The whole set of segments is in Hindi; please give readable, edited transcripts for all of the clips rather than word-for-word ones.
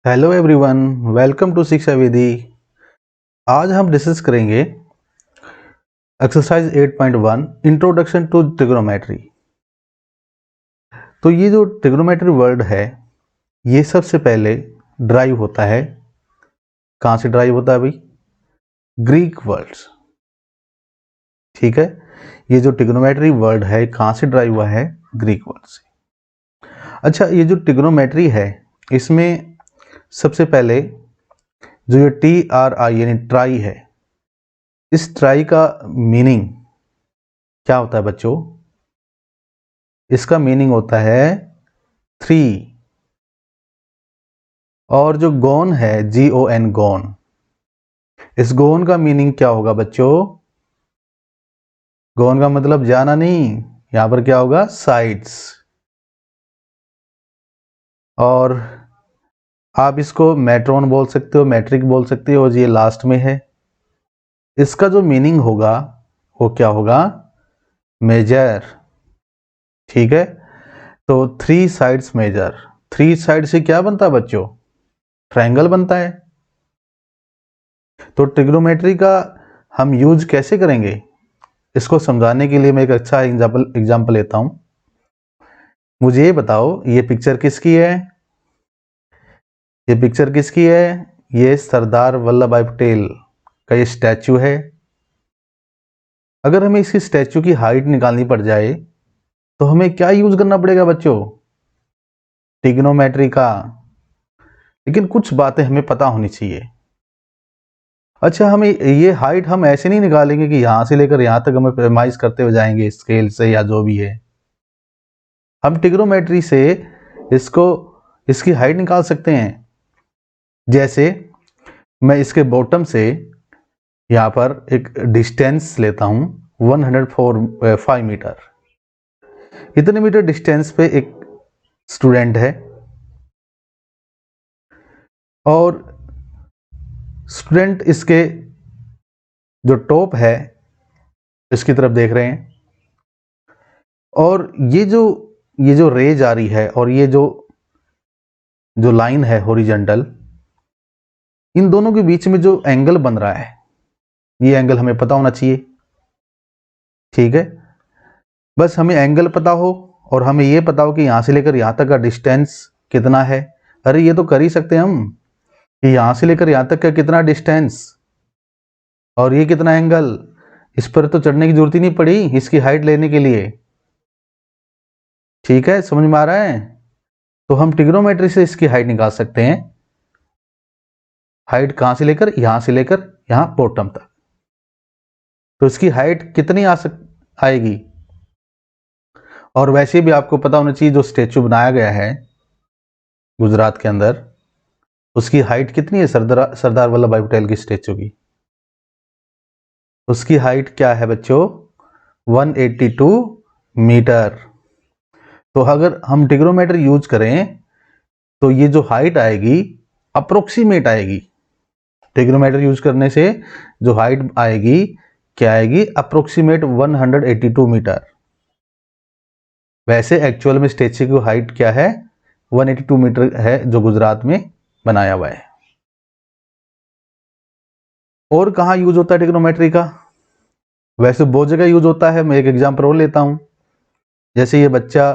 हेलो एवरीवन, वेलकम टू शिक्षा विधि। आज हम डिस्कस करेंगे एक्सरसाइज 8.1 इंट्रोडक्शन टू ट्रिग्नोमेट्री। तो ये जो ट्रिग्नोमेट्री वर्ड है ये सबसे पहले ड्राइव होता है। कहाँ से ड्राइव होता है भाई? Greek words. ठीक है, ये जो ट्रिग्नोमेट्री वर्ड है कहाँ से ड्राइव हुआ है? ग्रीक वर्ड से। अच्छा, ये जो ट्रिग्नोमेट्री है इसमें सबसे पहले जो ये TRI यानी ट्राई है, इस ट्राई का मीनिंग क्या होता है बच्चों? इसका मीनिंग होता है 3। और जो गॉन है GON गॉन, इस गॉन का मीनिंग क्या होगा बच्चों? गॉन का मतलब जाना नहीं, यहां पर क्या होगा? साइड्स। और आप इसको मेट्रोन बोल सकते हो, मैट्रिक बोल सकते हो, ये लास्ट में है। इसका जो मीनिंग होगा वो क्या होगा? मेजर। ठीक है, तो 3 साइड्स मेजर। 3 साइड से क्या बनता है बच्चों? ट्रायंगल बनता है। तो ट्रिग्नोमेट्री का हम यूज कैसे करेंगे इसको समझाने के लिए मैं एक अच्छा एग्जाम्पल लेता हूं। मुझे ये बताओ, ये पिक्चर किसकी है? ये पिक्चर किसकी है? ये सरदार वल्लभ भाई पटेल का ये स्टैचू है। अगर हमें इसकी स्टैचू की हाइट निकालनी पड़ जाए तो हमें क्या यूज करना पड़ेगा बच्चों? ट्रिग्नोमेट्री का। लेकिन कुछ बातें हमें पता होनी चाहिए। अच्छा, हमें ये हाइट हम ऐसे नहीं निकालेंगे कि यहां से लेकर यहां तक हमें पैमाइश करते हुए जाएंगे स्केल से या जो भी है। हम ट्रिग्नोमेट्री से इसकी हाइट निकाल सकते हैं। जैसे मैं इसके बॉटम से यहां पर एक डिस्टेंस लेता हूं 105 मीटर। इतने मीटर डिस्टेंस पे एक स्टूडेंट है और स्टूडेंट इसके जो टॉप है इसकी तरफ देख रहे हैं। और ये जो रे जा रही है और ये जो लाइन है हॉरिजॉन्टल, इन दोनों के बीच में जो एंगल बन रहा है ये एंगल हमें पता होना चाहिए। ठीक है, बस हमें एंगल पता हो और हमें ये पता हो कि यहां से लेकर यहां तक का डिस्टेंस कितना है। अरे ये तो कर ही सकते हैं हम कि यहां से लेकर यहां तक का कितना डिस्टेंस और ये कितना एंगल। इस पर तो चढ़ने की जरूरत ही नहीं पड़ी इसकी हाइट लेने के लिए। ठीक है, समझ में आ रहा है? तो हम ट्रिग्नोमेट्री से इसकी हाइट निकाल सकते हैं। हाइट कहां से लेकर यहां बॉटम तक। तो इसकी हाइट कितनी आएगी? और वैसे भी आपको पता होना चाहिए जो स्टेचू बनाया गया है गुजरात के अंदर, उसकी हाइट कितनी है? सरदार वल्लभ भाई पटेल की स्टेचू की उसकी हाइट क्या है बच्चों? 182 मीटर। तो अगर हम ट्रिग्नोमेट्री यूज करें तो ये जो हाइट आएगी अप्रोक्सीमेट आएगी। ट्रिग्नोमेट्री यूज करने से जो हाइट आएगी क्या आएगी? Approximate 182 metre. वैसे एक्चुअल में स्टेचू की हाइट क्या है? 182 मीटर है जो गुजरात में बनाया हुआ है। और कहां यूज होता है ट्रिग्नोमेट्री का? वैसे बहुत जगह यूज होता है। मैं एक एग्जांपल और लेता हूं। जैसे ये बच्चा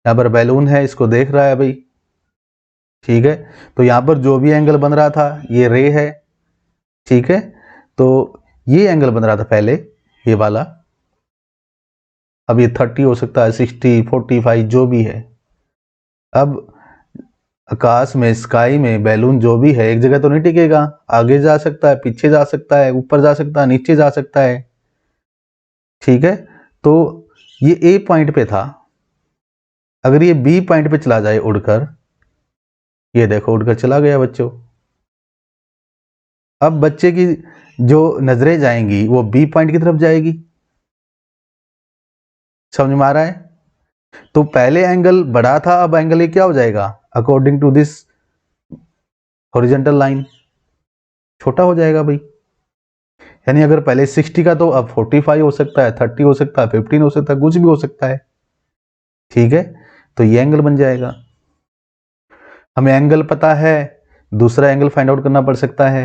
यहां पर बैलून है, इसको देख रहा है भाई। ठीक है, तो यहां पर जो भी एंगल बन रहा था ये रे है। ठीक है, तो ये एंगल बन रहा था पहले, ये वाला। अब ये 30 हो सकता है, 60, 45 जो भी है। अब आकाश में, स्काई में बैलून जो भी है एक जगह तो नहीं टिकेगा, आगे जा सकता है, पीछे जा सकता है, ऊपर जा सकता है, नीचे जा सकता है। ठीक है, तो ये ए पॉइंट पे था। अगर ये बी पॉइंट पे चला जाए उड़कर, ये देखो उड़कर चला गया बच्चों। अब बच्चे की जो नजरें जाएंगी वो बी पॉइंट की तरफ जाएगी। समझ में आ रहा है? तो पहले एंगल बड़ा था, अब एंगल ये क्या हो जाएगा? According to this horizontal line छोटा हो जाएगा भाई। यानी अगर पहले 60 का तो अब 45 हो सकता है, 30 हो सकता है, 15 हो सकता है, कुछ भी हो सकता है। ठीक है, तो ये एंगल बन जाएगा। हमें एंगल पता है, दूसरा एंगल फाइंड आउट करना पड़ सकता है।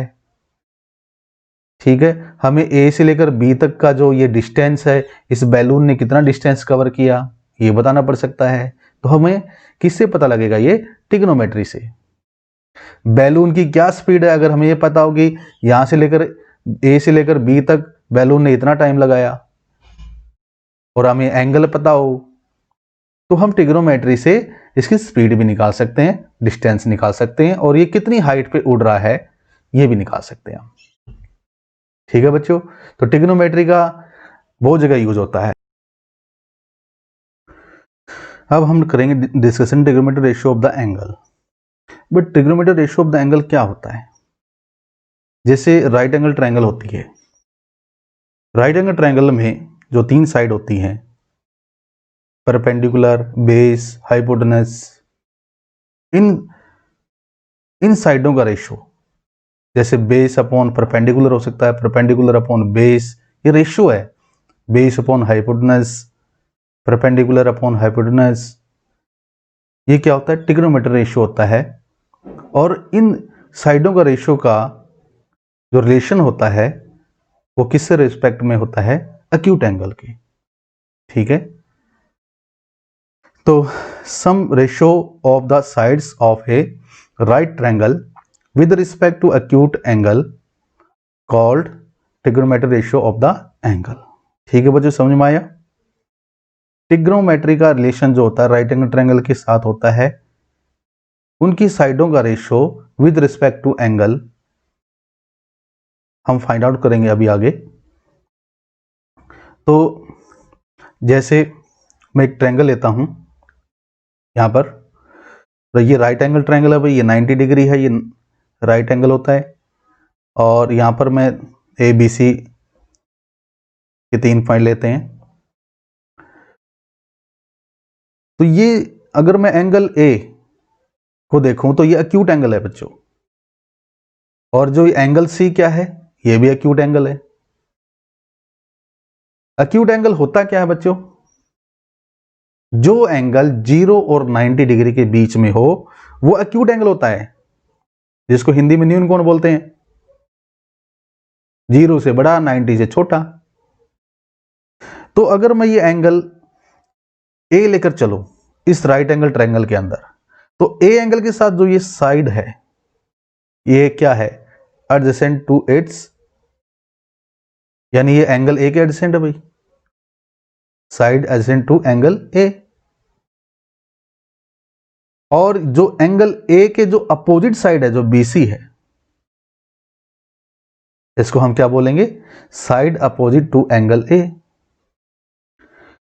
ठीक है, हमें ए से लेकर बी तक का जो ये डिस्टेंस है, इस बैलून ने कितना डिस्टेंस कवर किया ये बताना पड़ सकता है। तो हमें किससे पता लगेगा? ये ट्रिग्नोमेट्री से। बैलून की क्या स्पीड है, अगर हमें ये पता होगी यहां से लेकर ए से लेकर बी तक बैलून ने इतना टाइम लगाया और हमें एंगल पता हो, तो हम ट्रिग्नोमेट्री से इसकी स्पीड भी निकाल सकते हैं, डिस्टेंस निकाल सकते हैं, और ये कितनी हाइट पे उड़ रहा है ये भी निकाल सकते हैं। ठीक है बच्चों, तो ट्रिग्नोमेट्री का बहुत जगह यूज होता है। अब हम करेंगे discussion trigonometry ratio of the angle. But trigonometry ratio of the angle क्या होता है? जैसे राइट एंगल ट्रायंगल होती है, राइट एंगल ट्रायंगल में जो 3 साइड होती हैं, परपेंडिकुलर, बेस, हाइपोटेनस, इन साइडों का रेशियो, जैसे बेस अपॉन परपेंडिकुलर हो सकता है, परपेंडिकुलर अपॉन बेस, ये रेशियो है। Base upon hypotenuse, perpendicular upon hypotenuse, ये क्या होता है? ट्रिग्नोमेट्री रेशियो होता है। और इन साइडों का रेशियो का जो रिलेशन होता है वो किससे रिस्पेक्ट में होता है? एक्यूट एंगल के। ठीक है, तो some ratio of the sides of a right triangle with respect to acute angle called trigonometry ratio of the angle. ठीक है बच्चों, समझ में आया? ट्रिग्नोमेट्री का रिलेशन जो होता है राइट एंगल ट्रायंगल के साथ होता है, उनकी साइडों का ratio with respect to angle हम फाइंड आउट करेंगे अभी आगे। तो जैसे मैं एक ट्रायंगल लेता हूं, यहां पर तो ये राइट एंगल ट्रायंगल है भाई, ये 90 डिग्री है, ये राइट एंगल होता है। और यहां पर मैं ए बी सी के 3 पॉइंट लेते हैं। तो ये अगर मैं एंगल ए को देखूं तो ये एक्यूट एंगल है बच्चों, और जो एंगल सी क्या है? ये भी एक्यूट एंगल है। एक्यूट एंगल होता क्या है बच्चों? जो एंगल 0 और 90 डिग्री के बीच में हो वो एक्यूट एंगल होता है, जिसको हिंदी में न्यून कोण बोलते हैं। 0 से बड़ा, 90 से छोटा। तो अगर मैं ये एंगल ए लेकर चलो इस राइट एंगल ट्रायंगल के अंदर, तो ए एंगल के साथ जो ये साइड है ये क्या है? एडजेसेंट टू इट्स, यानी ये एंगल ए के एडजेसेंट है भाई, side adjacent to angle A. और जो एंगल ए के जो अपोजिट साइड है, जो बीसी है, इसको हम क्या बोलेंगे? Side opposite to angle A.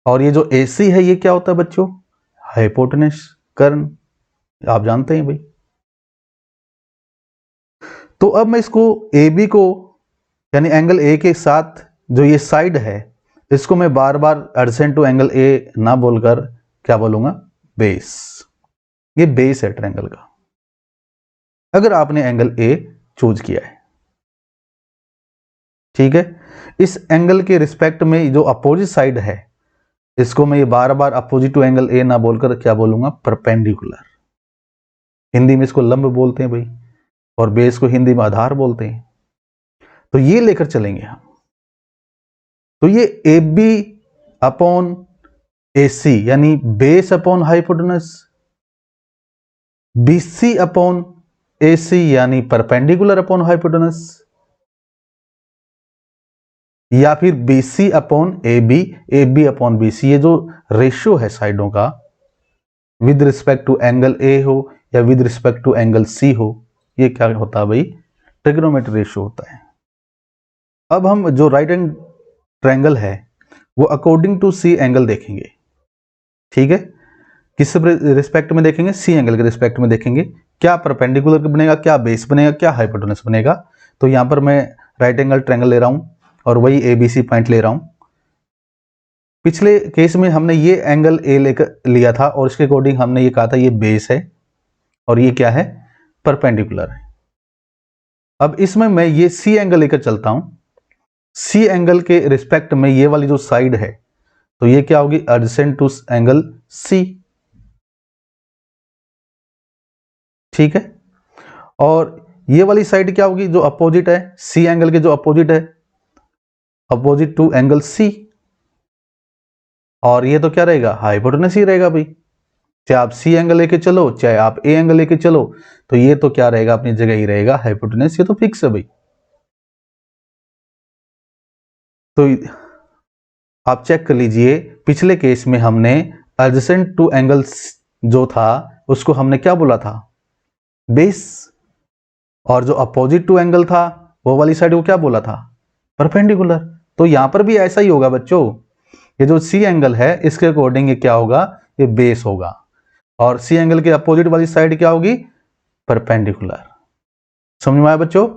और ये जो AC है ये क्या होता है बच्चों? हाइपोटेनस, कर्ण, आप जानते हैं भाई। तो अब मैं इसको AB को, यानी एंगल A के साथ जो ये साइड है, इसको मैं बार बार एडजेसेंट टू एंगल A ना बोलकर क्या बोलूंगा? बेस। ये बेस है ट्रायंगल का, अगर आपने एंगल A चूज किया है। ठीक है, इस एंगल के रिस्पेक्ट में जो अपोजिट साइड है, इसको मैं ये बार बार अपोजिट टू एंगल ए ना बोलकर क्या बोलूंगा? परपेंडिकुलर। हिंदी में इसको लंब बोलते हैं भाई, और बेस को हिंदी में आधार बोलते हैं। तो ये लेकर चलेंगे हम। तो ये ए बी अपॉन ए सी, यानी base upon hypotenuse, B C upon A C यानी परपेंडिकुलर अपॉन हाइपोटेनस, या फिर B C upon A B upon B C. ये जो रेशियो है साइडों का with respect to angle A हो या with respect to angle C हो, ये क्या होता है भाई? ट्रिग्नोमेट्री रेशियो होता है। अब हम जो राइट एंगल ट्रायंगल है वो अकॉर्डिंग टू सी एंगल देखेंगे। ठीक है, किस रिस्पेक्ट में देखेंगे? सी एंगल के रिस्पेक्ट में देखेंगे। क्या परपेंडिकुलर बनेगा, क्या बेस बनेगा, क्या हाइपोटेनस बनेगा। तो यहां पर मैं राइट एंगल ट्रायंगल ले रहा हूं और वही ABC पॉइंट ले रहा हूं। पिछले केस में हमने ये एंगल ए लेकर लिया था और इसके अकॉर्डिंग हमने ये कहा था ये बेस है और ये क्या है? परपेंडिकुलर है। अब इसमें मैं ये सी एंगल लेकर चलता हूं। सी एंगल के रिस्पेक्ट में ये वाली जो साइड है, तो ये क्या होगी? Adjacent to angle C. ठीक है। और ये वाली साइड क्या होगी, जो अपोजिट है, सी एंगल के जो अपोजिट है, अपोजिट टू एंगल सी। और ये तो क्या रहेगा, हाइपोटेनस ही रहेगा भाई। चाहे आप सी एंगल लेके चलो, चाहे आप ए एंगल लेके चलो, तो ये तो क्या रहेगा, अपनी जगह ही रहेगा, हाइपोटेनस। ये तो फिक्स है भाई। तो आप चेक कर लीजिए, पिछले केस में हमने एडजेसेंट टू एंगल्स जो था उसको हमने क्या बोला था, बेस। और जो अपोजिट टू एंगल था वो वाली साइड को क्या बोला था, परपेंडिकुलर। तो यहां पर भी ऐसा ही होगा बच्चों, ये जो सी एंगल है इसके अकॉर्डिंग ये क्या होगा, ये बेस होगा। और सी एंगल के अपोजिट वाली साइड क्या होगी, परपेंडिकुलर। समझ में आया बच्चों।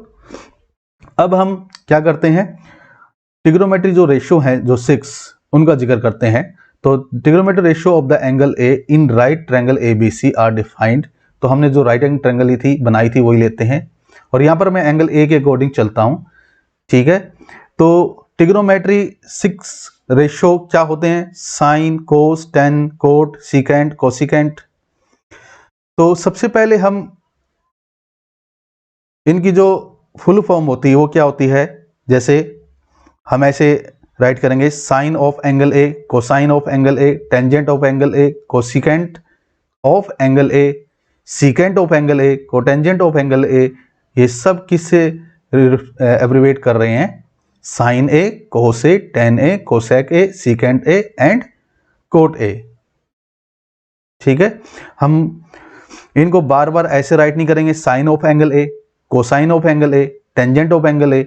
अब हम क्या करते हैं, ट्रिग्नोमेट्री जो रेशियो है जो 6, उनका जिक्र करते हैं। तो trigonometry ratio of the angle A in right triangle ABC are defined. तो हमने जो राइट एंगल ट्रायंगल थी बनाई थी वही लेते हैं, और यहां पर मैं एंगल ए के अकॉर्डिंग चलता हूं, ठीक है। तो ट्रिग्नोमेट्री 6 रेशियो क्या होते हैं, साइन, कोस, टेन, कोट, सीकेंट, कोसिकेंट। तो सबसे पहले हम इनकी जो फुल फॉर्म होती है वो क्या होती है, जैसे हम ऐसे राइट करेंगे, sine of angle A, cosine of angle A, tangent of angle A, cosecant of angle A, secant of angle A, cotangent of angle A. ये सब किससे एब्रिवेट कर रहे हैं, sine A, cos A, tan A, cosec A, secant A and cot A. ठीक है, हम इनको बार बार ऐसे राइट नहीं करेंगे, sine of angle A, cosine of angle A, tangent of angle A.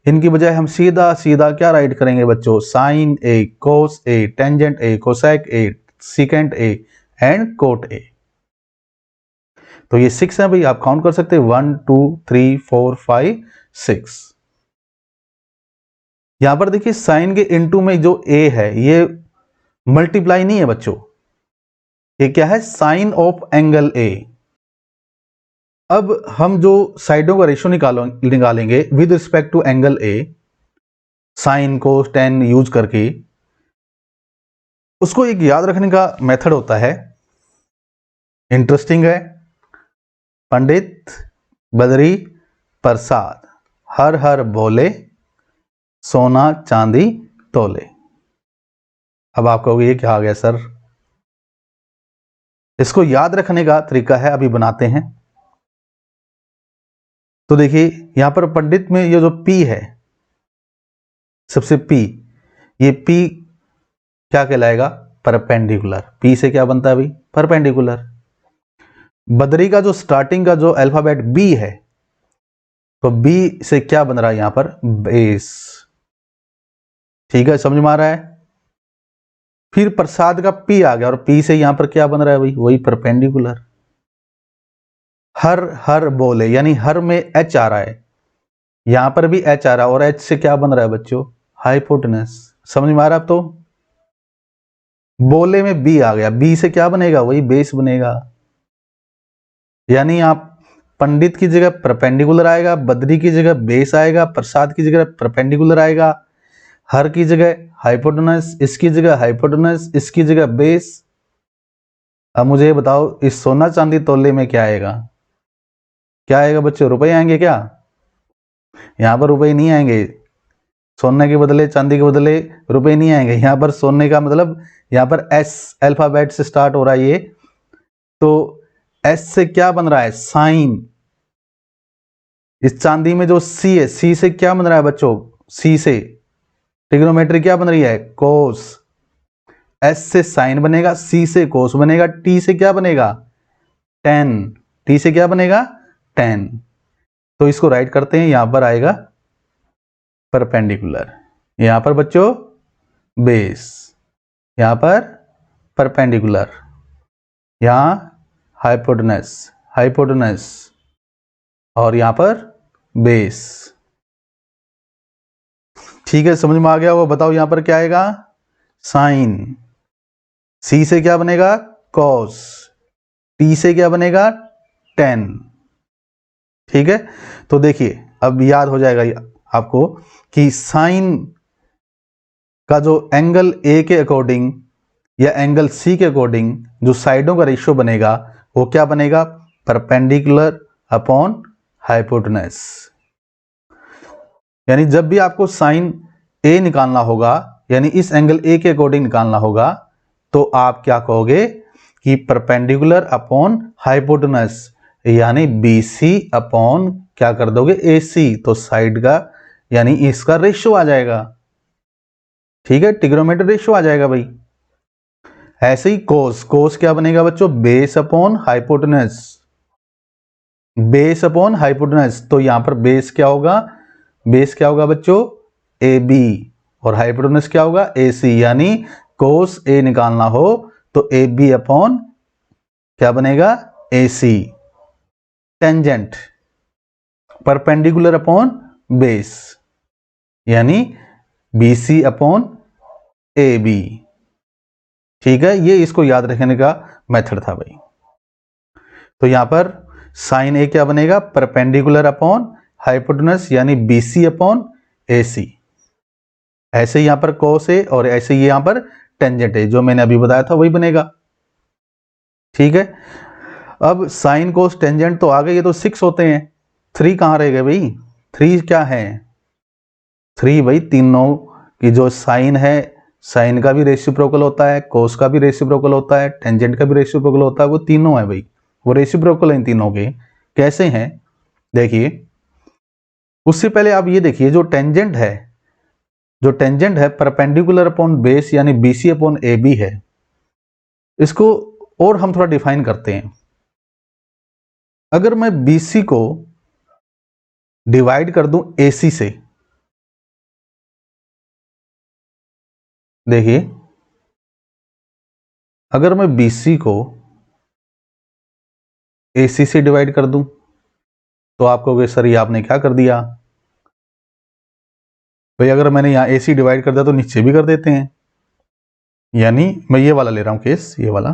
इनकी बजाय हम सीधा सीधा क्या राइट करेंगे बच्चों, sine A, cos A, tangent A, cosec A, secant A and cot A. तो ये 6 है भाई, आप काउंट कर सकते हैं, 1 2 3 4 5 6। यहां पर देखिए साइन के इनटू में जो ए है ये मल्टीप्लाई नहीं है बच्चों, ये क्या है, साइन ऑफ एंगल ए। अब हम जो साइडों का रेशियो निकालेंगे with respect to angle A, sine को टेन यूज करके, उसको एक याद रखने का मेथड होता है, इंटरेस्टिंग है। पंडित बदरी प्रसाद, हर हर बोले, सोना चांदी तोले। अब आप कहोगे ये क्या आ गया सर, इसको याद रखने का तरीका है, अभी बनाते हैं। तो देखिए यहां पर पंडित में ये जो पी है, सबसे पी, ये पी क्या कहलाएगा, परपेंडिकुलर। पी से क्या बनता है भाई, परपेंडिकुलर। बदरी का जो स्टार्टिंग का जो अल्फाबेट बी है, तो बी से क्या बन रहा है यहां पर, बेस। ठीक है, समझ में आ रहा है। फिर प्रसाद का पी आ गया, और पी से यहां पर क्या बन रहा है भाई, वही परपेंडिकुलर। हर हर बोले, यानी हर में एच आ रहा है, यहां पर भी एच आ रहा है, और एच से क्या बन रहा है बच्चों, हाइपोटेनस। समझ में आ रहा है अब तो। बोले में बी आ गया, बी से क्या बनेगा, वही बेस बनेगा। यानी आप पंडित की जगह परपेंडिकुलर आएगा, बद्री की जगह बेस आएगा, प्रसाद की जगह परपेंडिकुलर आएगा, हर की जगह हाइपोटेनस, इसकी जगह हाइपोटेनस, इसकी जगह बेस। अब मुझे ये बताओ, इस सोना चांदी तोले में क्या आएगा, क्या आएगा बच्चों, रुपए आएंगे क्या, यहां पर रुपए नहीं आएंगे। सोने के बदले, चांदी के बदले रुपए नहीं आएंगे। यहां पर सोने का मतलब, यहां पर एस अल्फाबेट से स्टार्ट हो रहा है ये, तो एस से क्या बन रहा है, साइन। इस चांदी में जो सी है, सी से क्या बन रहा है बच्चों, सी से ट्रिग्नोमेट्री क्या बन रही है, कोस। एस से साइन बनेगा, सी से कोस बनेगा, टी से क्या बनेगा, टेन। टी से क्या बनेगा, टेन। तो इसको राइट करते हैं, यहां पर आएगा परपेंडिकुलर, यहां पर बच्चों बेस, यहां पर परपेंडिकुलर, यहां हाइपोटेनस, हाइपोटेनस, और यहां पर बेस। ठीक है, समझ में आ गया वो। बताओ यहां पर क्या आएगा, साइन। सी से क्या बनेगा, कॉस। टी से क्या बनेगा, टेन। ठीक है, तो देखिए अब याद हो जाएगा आपको कि साइन का जो एंगल ए के अकॉर्डिंग या एंगल सी के अकॉर्डिंग जो साइडों का रेशियो बनेगा वो क्या बनेगा, परपेंडिकुलर अपॉन हाइपोटेनस। यानी जब भी आपको साइन ए निकालना होगा, यानी इस एंगल ए के अकॉर्डिंग निकालना होगा, तो आप क्या कहोगे कि परपेंडिकुलर अपॉन हाइपोटेनस, यानी BC अपॉन क्या कर दोगे AC, तो साइड का यानी इसका रेशियो आ जाएगा। ठीक है, ट्रिग्नोमेट्री रेशियो आ जाएगा भाई। ऐसे ही कोस, कोस क्या बनेगा बच्चों, base upon hypotenuse, base upon hypotenuse. तो यहां पर बेस क्या होगा, बेस क्या होगा बच्चों AB, और हाइपोटेनस क्या होगा AC, यानी कोस A निकालना हो तो AB अपॉन क्या बनेगा AC। Tangent perpendicular upon base, यानी BC अपॉन AB। ठीक है, ये इसको याद रखने का मेथड था भाई। तो यहां पर साइन A क्या बनेगा, परपेंडिकुलर अपॉन हाइपोटेनस, यानी BC अपॉन AC। ऐसे यहां पर कोस A और ऐसे ही यहां पर टेंजेंट है, जो मैंने अभी बताया था वही बनेगा। ठीक है, अब साइन कोस टेंजेंट तो आ गए, ये तो 6 होते हैं, 3 कहां रह गए भाई, 3 क्या है, 3 भाई तीनों की जो साइन है, साइन का भी रेसिप्रोकल होता है, कोस का भी रेसिप्रोकल होता है, टेंजेंट का भी रेसिप्रोकल होता है, वो तीनों है भाई, वो रेसिप्रोकल है इन तीनों के। कैसे हैं देखिए, उससे पहले आप ये देखिए, जो टेंजेंट है, जो टेंजेंट है परपेंडिकुलर अपॉन बेस यानी BC अपॉन AB है, इसको और हम थोड़ा डिफाइन करते हैं। अगर मैं BC को डिवाइड कर दूं AC से, देखिए अगर मैं BC को AC से डिवाइड कर दूं तो आप कहोगे सर ये आपने क्या कर दिया भाई, अगर मैंने यहां AC डिवाइड कर दिया तो नीचे भी कर देते हैं। यानी मैं ये वाला ले रहा हूं केस, ये वाला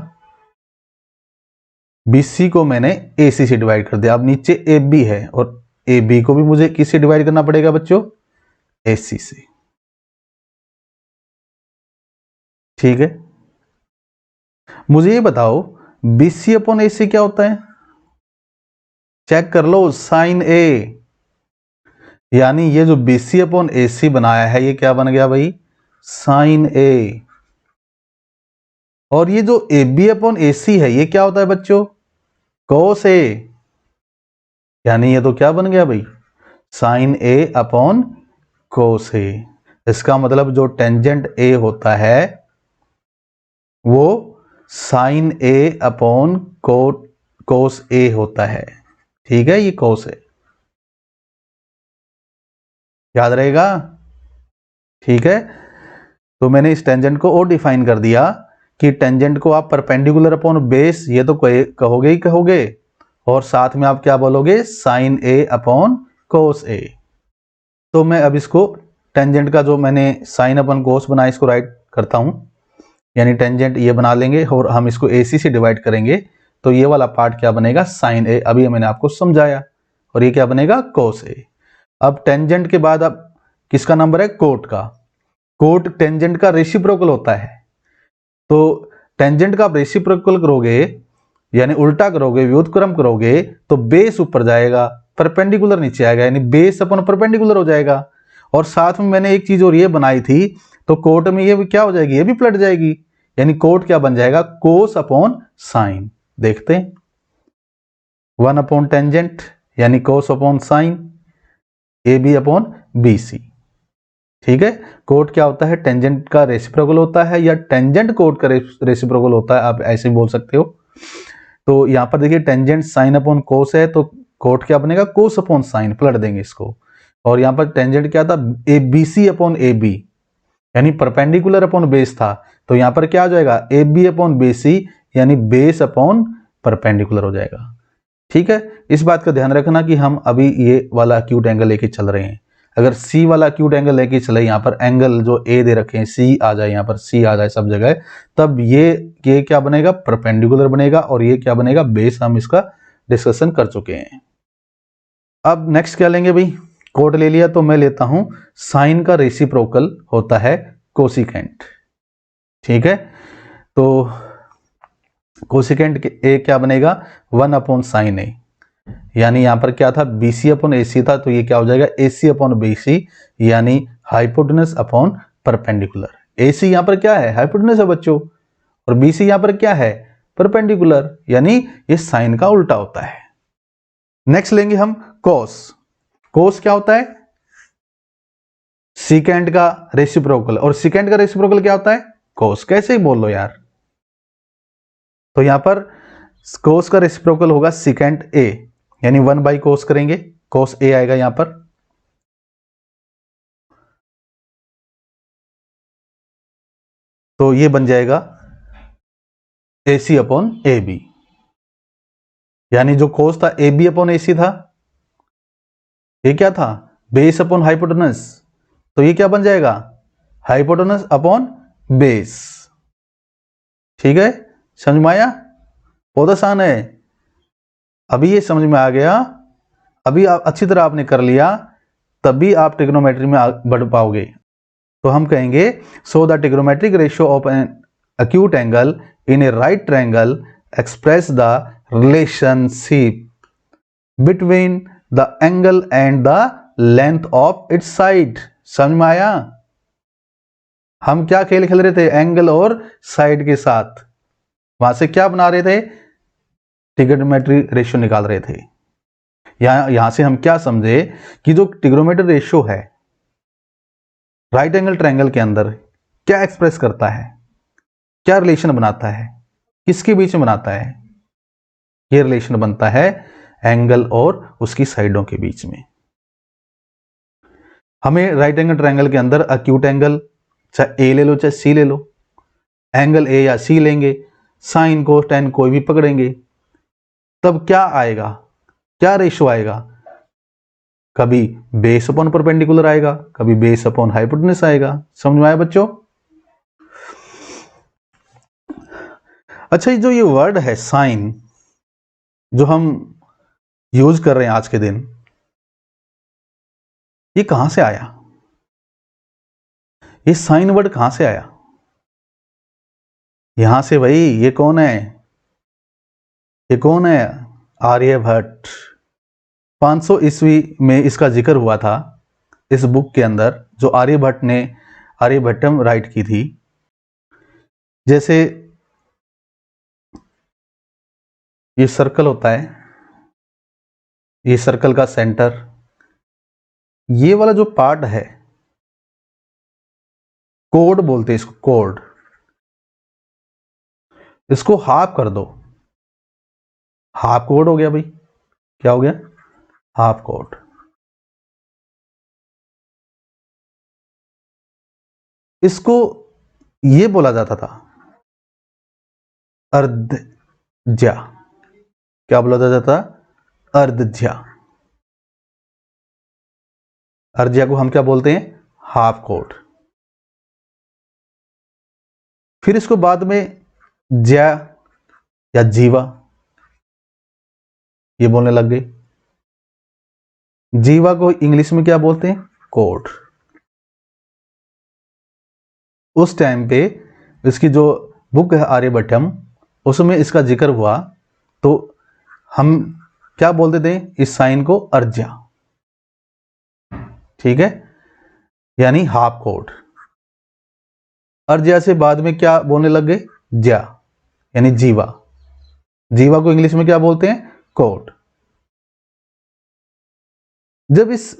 BC को मैंने AC से डिवाइड कर दिया, अब नीचे AB है और AB को भी मुझे किससे डिवाइड करना पड़ेगा बच्चों, AC से। ठीक है, मुझे ये बताओ BC अपॉन AC क्या होता है, चेक कर लो, साइन A। यानी ये जो BC अपॉन AC बनाया है, ये क्या बन गया भाई, साइन A। और ये जो AB अपॉन AC है, ये क्या होता है बच्चों, कोस A। यानी ये तो क्या बन गया भाई, sine A upon cos A। इसका मतलब जो टेंजेंट A होता है वो sine A upon cos A होता है। ठीक है, ये कोस है, याद रहेगा। ठीक है, तो मैंने इस टेंजेंट को और डिफाइन कर दिया कि टेंजेंट को आप परपेंडिकुलर अपॉन बेस ये तो कहोगे ही कहोगे, और साथ में आप क्या बोलोगे, sine A upon cos A। तो मैं अब इसको टेंजेंट का जो मैंने साइन अपॉन कोस बनाया इसको राइट करता हूं, यानी टेंजेंट ये बना लेंगे और हम इसको AC से डिवाइड करेंगे, तो ये वाला पार्ट क्या बनेगा, साइन A, अभी मैंने आपको समझाया, और ये क्या बनेगा, कोस A। अब टेंजेंट के बाद अब किसका नंबर है, कोट का। कोट टेंजेंट का रेसिप्रोकल होता है, तो टेंजेंट का आप रेसिप्रोकल करोगे यानी उल्टा करोगे, व्युत्क्रम करोगे, तो बेस ऊपर जाएगा, परपेंडिकुलर नीचे आएगा, यानी बेस अपन परपेंडिकुलर हो जाएगा। और साथ में मैंने एक चीज और ये बनाई थी, तो कोट में ये क्या हो जाएगी, ये भी पलट जाएगी, यानी कोट क्या बन जाएगा, कोस अपॉन साइन। देखते हैं, 1 अपॉन टेंजेंट यानी कोस upon sine, AB upon BC। ठीक है, कोट क्या होता है, टेंजेंट का रेसिप्रोकल होता है, या टेंजेंट कोट का रेसिप्रोकल होता है, आप ऐसे बोल सकते हो। तो यहां पर देखिए टेंजेंट साइन अपॉन कोस है, तो कोट क्या बनेगा, कोस अपॉन साइन, पलट देंगे इसको। और यहां पर टेंजेंट क्या था, BC अपॉन AB, यानी परपेंडिकुलर अपॉन बेस था, तो यहां पर क्या आ जाएगा, AB अपॉन BC, यानी बेस अपॉन परपेंडिकुलर हो जाएगा। ठीक है, इस बात का ध्यान रखना कि हम अभी ये वाला एक्यूट एंगल लेके चल रहे हैं, अगर C वाला एक्यूट एंगल लेके चले, यहाँ पर एंगल जो A दे रखे हैं C आ जाए, यहाँ पर C आ जाए सब जगह, तब ये क्या बनेगा, परपेंडिकुलर बनेगा, और ये क्या बनेगा, बेस। हम इसका डिस्कशन कर चुके हैं। अब नेक्स्ट क्या लेंगे भाई, कोट ले लिया, तो मैं लेता हूं साइन का रेसिप्रोकल होता है कोसिकेंट। ठीक है, तो कोसिकेंट के ए क्या बनेगा 1 अपॉन साइन ए, यानी यहां पर क्या था BC अपॉन AC था, तो ये क्या हो जाएगा AC अपॉन BC, यानी हाइपोटेनस अपॉन परपेंडिकुलर। AC यहां पर क्या है हाइपोटेनस है बच्चों, और BC यहां पर क्या है परपेंडिकुलर, यानी ये साइन का उल्टा होता है। नेक्स्ट लेंगे हम कोस। कोस क्या होता है सीकेंट का रेसिप्रोकल, और सीकेंट का रेसिप्रोकल क्या होता है कोस। कैसे बोल लो यार, तो यहां पर कोस का रेसिप्रोकल होगा सीकेंट ए, यानी 1 बाई कोस करेंगे, कोस ए आएगा यहां पर, तो ये बन जाएगा AC अपॉन AB, यानी जो कोस था AB अपॉन AC था, ये क्या था बेस अपॉन हाइपोटेनस, तो ये क्या बन जाएगा हाइपोटेनस अपॉन बेस। ठीक है, समझ में आया, बहुत आसान है। अभी ये समझ में आ गया, अभी आप अच्छी तरह आपने कर लिया, तभी आप ट्रिग्नोमेट्री में बढ़ पाओगे। तो हम कहेंगे so the trigonometric ratio of an acute angle in a right triangle express the relationship between the angle and the length of its side। समझ में आया, हम क्या खेल खेल रहे थे एंगल और साइड के साथ, वहां से क्या बना रहे थे ट्रिग्नोमेट्रिक रेशियो निकाल रहे थे। यहां से हम क्या समझे कि जो ट्रिग्नोमेट्रिक रेशियो है राइट एंगल ट्रायंगल के अंदर क्या एक्सप्रेस करता है, क्या रिलेशन बनाता है, किसके बीच में बनाता है, ये रिलेशन बनता है एंगल और उसकी साइडों के बीच में। हमें राइट एंगल ट्रायंगल के अंदर अक्यूट एंगल चाहे ए ले लो चाहे सी ले लो, एंगल ए या सी लेंगे, साइन कोस टेन कोई भी पकड़ेंगे, तब क्या आएगा, क्या रेशियो आएगा, कभी बेस अपॉन परपेंडिकुलर आएगा, कभी बेस अपॉन हाइपोटेनस आएगा। समझ में आया बच्चों। अच्छा, ये जो ये वर्ड है साइन जो हम यूज कर रहे हैं आज के दिन, ये कहां से आया, ये साइन वर्ड कहां से आया, यहां से भाई। ये कौन है, ये कौन है आर्यभट्ट। 500 ईस्वी में इसका जिक्र हुआ था इस बुक के अंदर जो आर्यभट्ट ने आर्यभट्टम राइट की थी। जैसे ये सर्कल होता है, ये सर्कल का सेंटर, ये वाला जो पार्ट है कोड बोलते हैं इसको, कोड, इसको हाफ कर दो, हाफ कोड हो गया भाई। क्या हो गया हाफ कोड। इसको ये बोला जाता था अर्धज्या, क्या बोला जाता था अर्धज्या। अर्धज्या को हम क्या बोलते हैं हाफ कोड। फिर इसको बाद में ज्या या जीवा ये बोलने लग गए। जीवा को इंग्लिश में क्या बोलते हैं कोड। उस टाइम पे इसकी जो बुक है आर्यभट्टम उसमें इसका जिक्र हुआ, तो हम क्या बोलते थे इस साइन को अर्ज्या, ठीक है, यानी हाफ कोड। अर्ज्या से बाद में क्या बोलने लग गए ज्या, यानी जीवा। जीवा को इंग्लिश में क्या बोलते हैं कोड। जब इस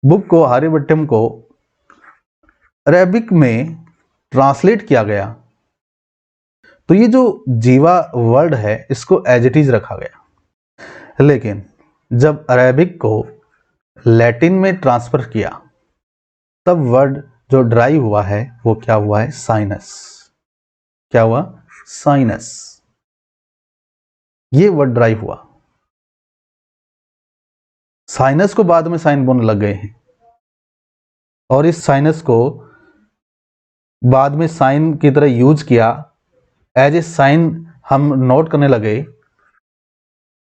बुक को आर्यभट्टम को अरेबिक में ट्रांसलेट किया गया तो ये जो जीवा वर्ड है इसको एज इट इज रखा गया, लेकिन जब अरेबिक को लैटिन में ट्रांसफर किया तब वर्ड जो ड्राइव हुआ है वो क्या हुआ है साइनस। क्या हुआ साइनस, ये वर्ड ड्राइव हुआ। साइनस को बाद में साइन बोलने लग गए हैं, और इस साइनस को बाद में साइन की तरह यूज किया, एज ए साइन हम नोट करने लगे।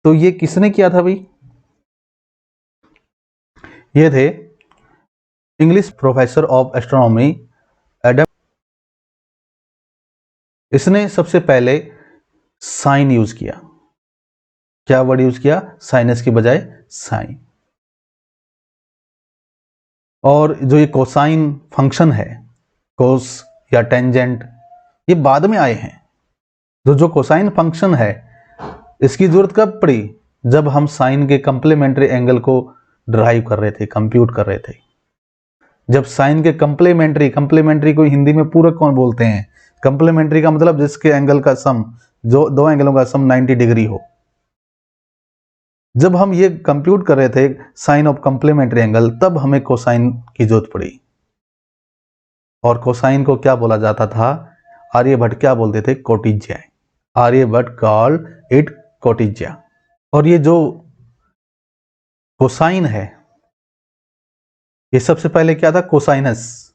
तो ये किसने किया था भाई, ये थे English professor of astronomy Adam. इसने सबसे पहले साइन यूज किया। क्या वर्ड यूज किया? साइनस की बजाय साइन। और जो ये कोसाइन फंक्शन है, कोस या टेंजेंट, ये बाद में आए हैं। जो कोसाइन फंक्शन है, इसकी जरूरत कब पड़ी? जब हम साइन के कंप्लीमेंट्री एंगल को ड्राइव कर रहे थे, कंप्यूट कर रहे थे। जब साइन के कंप्लीमेंट्री को हिंदी में पूरक कौन बोलते हैं? कंप्लीमेंट्री का मतलब जिसके एंगल का सम, जो दो एंगलों का सम 90 डिग्री हो। जब हम ये कंप्यूट कर रहे थे साइन ऑफ कंप्लीमेंट्री एंगल, तब हमें कोसाइन की जरूरत पड़ी। और कोसाइन को क्या बोला जाता था? आर्यभट्ट क्या बोलते थे? कोटिज्या। आर्यभट्ट कॉल्ड इट कोटिज्या। और ये जो कोसाइन है, ये सबसे पहले क्या था? कोसाइनस।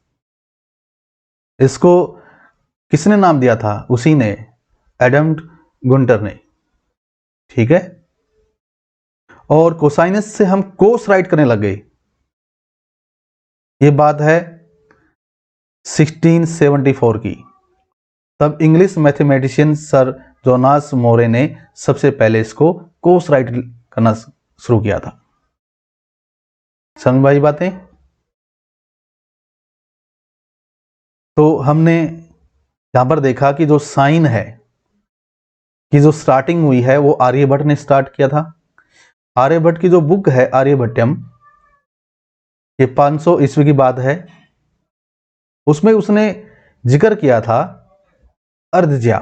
इसको किसने नाम दिया था? उसी ने, एडम गुंटर ने। ठीक है। और कोसाइनस से हम कोस राइट करने लग गए। ये बात है 1674 की। तब इंग्लिश मैथमेटिशियन सर जोनास मोरे ने सबसे पहले इसको कोस राइट करना शुरू किया था। समझ भाई बातें? तो हमने यहां पर देखा कि जो साइन है कि जो स्टार्टिंग हुई है वो आर्यभट्ट ने स्टार्ट किया था। आर्यभट्ट की जो बुक है आर्यभट्टम, ये 500 ईस्वी की बात है। उसमें उसने जिक्र किया था अर्धज्या।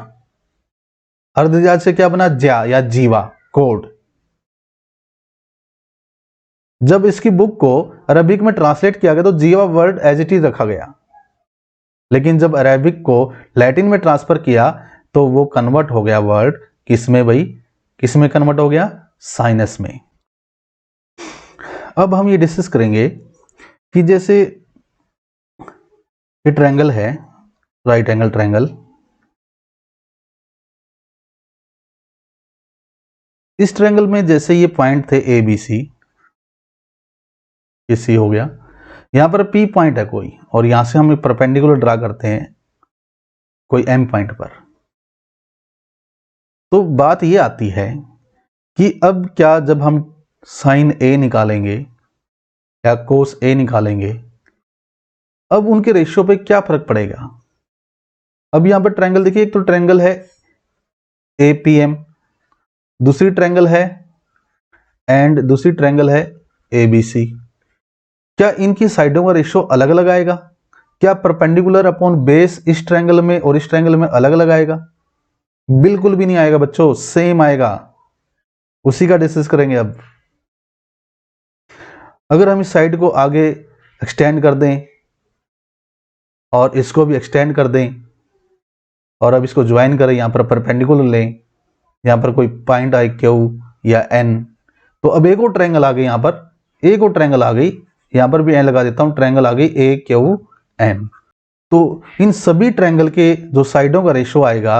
अर्धज्या से क्या बना? ज्या या जीवा, कोड। जब इसकी बुक को अरबिक में ट्रांसलेट किया गया तो जीवा वर्ड एज इट इज रखा गया। लेकिन जब अरेबिक को लैटिन में ट्रांसफर किया तो वो कन्वर्ट हो गया वर्ड किसमें भाई? किसमें कन्वर्ट हो गया? साइनस में। अब हम ये डिस्कस करेंगे कि जैसे ये ट्रायंगल है, राइट एंगल ट्रायंगल। इस ट्रायंगल में जैसे ये पॉइंट थे ए बी सी, ये सी हो गया। यहां पर पी पॉइंट है कोई, और यहां से हम एक परपेंडिकुलर ड्रा करते हैं कोई एम पॉइंट पर। तो बात ये आती है कि अब क्या, जब हम साइन ए निकालेंगे या कोस ए निकालेंगे, अब उनके रेशियो पे क्या फर्क पड़ेगा? अब यहां पर ट्रायंगल देखिए, एक तो ट्रायंगल है एपीएम, दूसरी ट्रायंगल है दूसरी ट्रायंगल है एबीसी। क्या इनकी साइडों का रेशियो अलग अलग आएगा? क्या परपेंडिकुलर अपॉन बेस इस ट्रायंगल में और इस ट्रायंगल में अलग अलग आएगा? बिल्कुल भी नहीं आएगा बच्चों, सेम आएगा। उसी का डिस्कस करेंगे अब। अगर हम इस साइड को आगे एक्सटेंड कर दें और इसको भी एक्सटेंड कर दें और अब इसको ज्वाइन करें, यहां पर परपेंडिकुलर लें, यहां पर कोई पॉइंट आए क्यू या एन, तो अब एक और ट्रायंगल आ गई, यहां पर एक और ट्रायंगल आ गई, यहां पर भी एन लगा देता हूं, ट्रायंगल आ गई ए क्यू एन। तो इन सभी ट्रायंगल के जो साइडों का रेशियो आएगा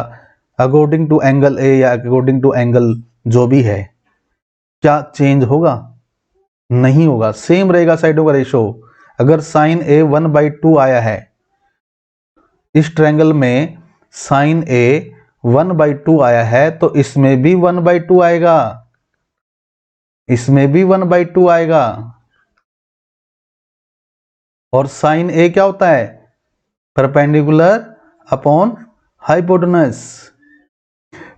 अकॉर्डिंग टू एंगल ए या अकॉर्डिंग टू एंगल जो भी है, क्या चेंज होगा? नहीं होगा, सेम रहेगा साइडों का रेशियो। अगर साइन ए 1/2 आया है, इस ट्रायंगल में साइन ए 1/2 आया है, तो इसमें भी 1/2 आएगा, इसमें भी 1/2 आएगा। और साइन ए क्या होता है? Perpendicular upon hypotenuse.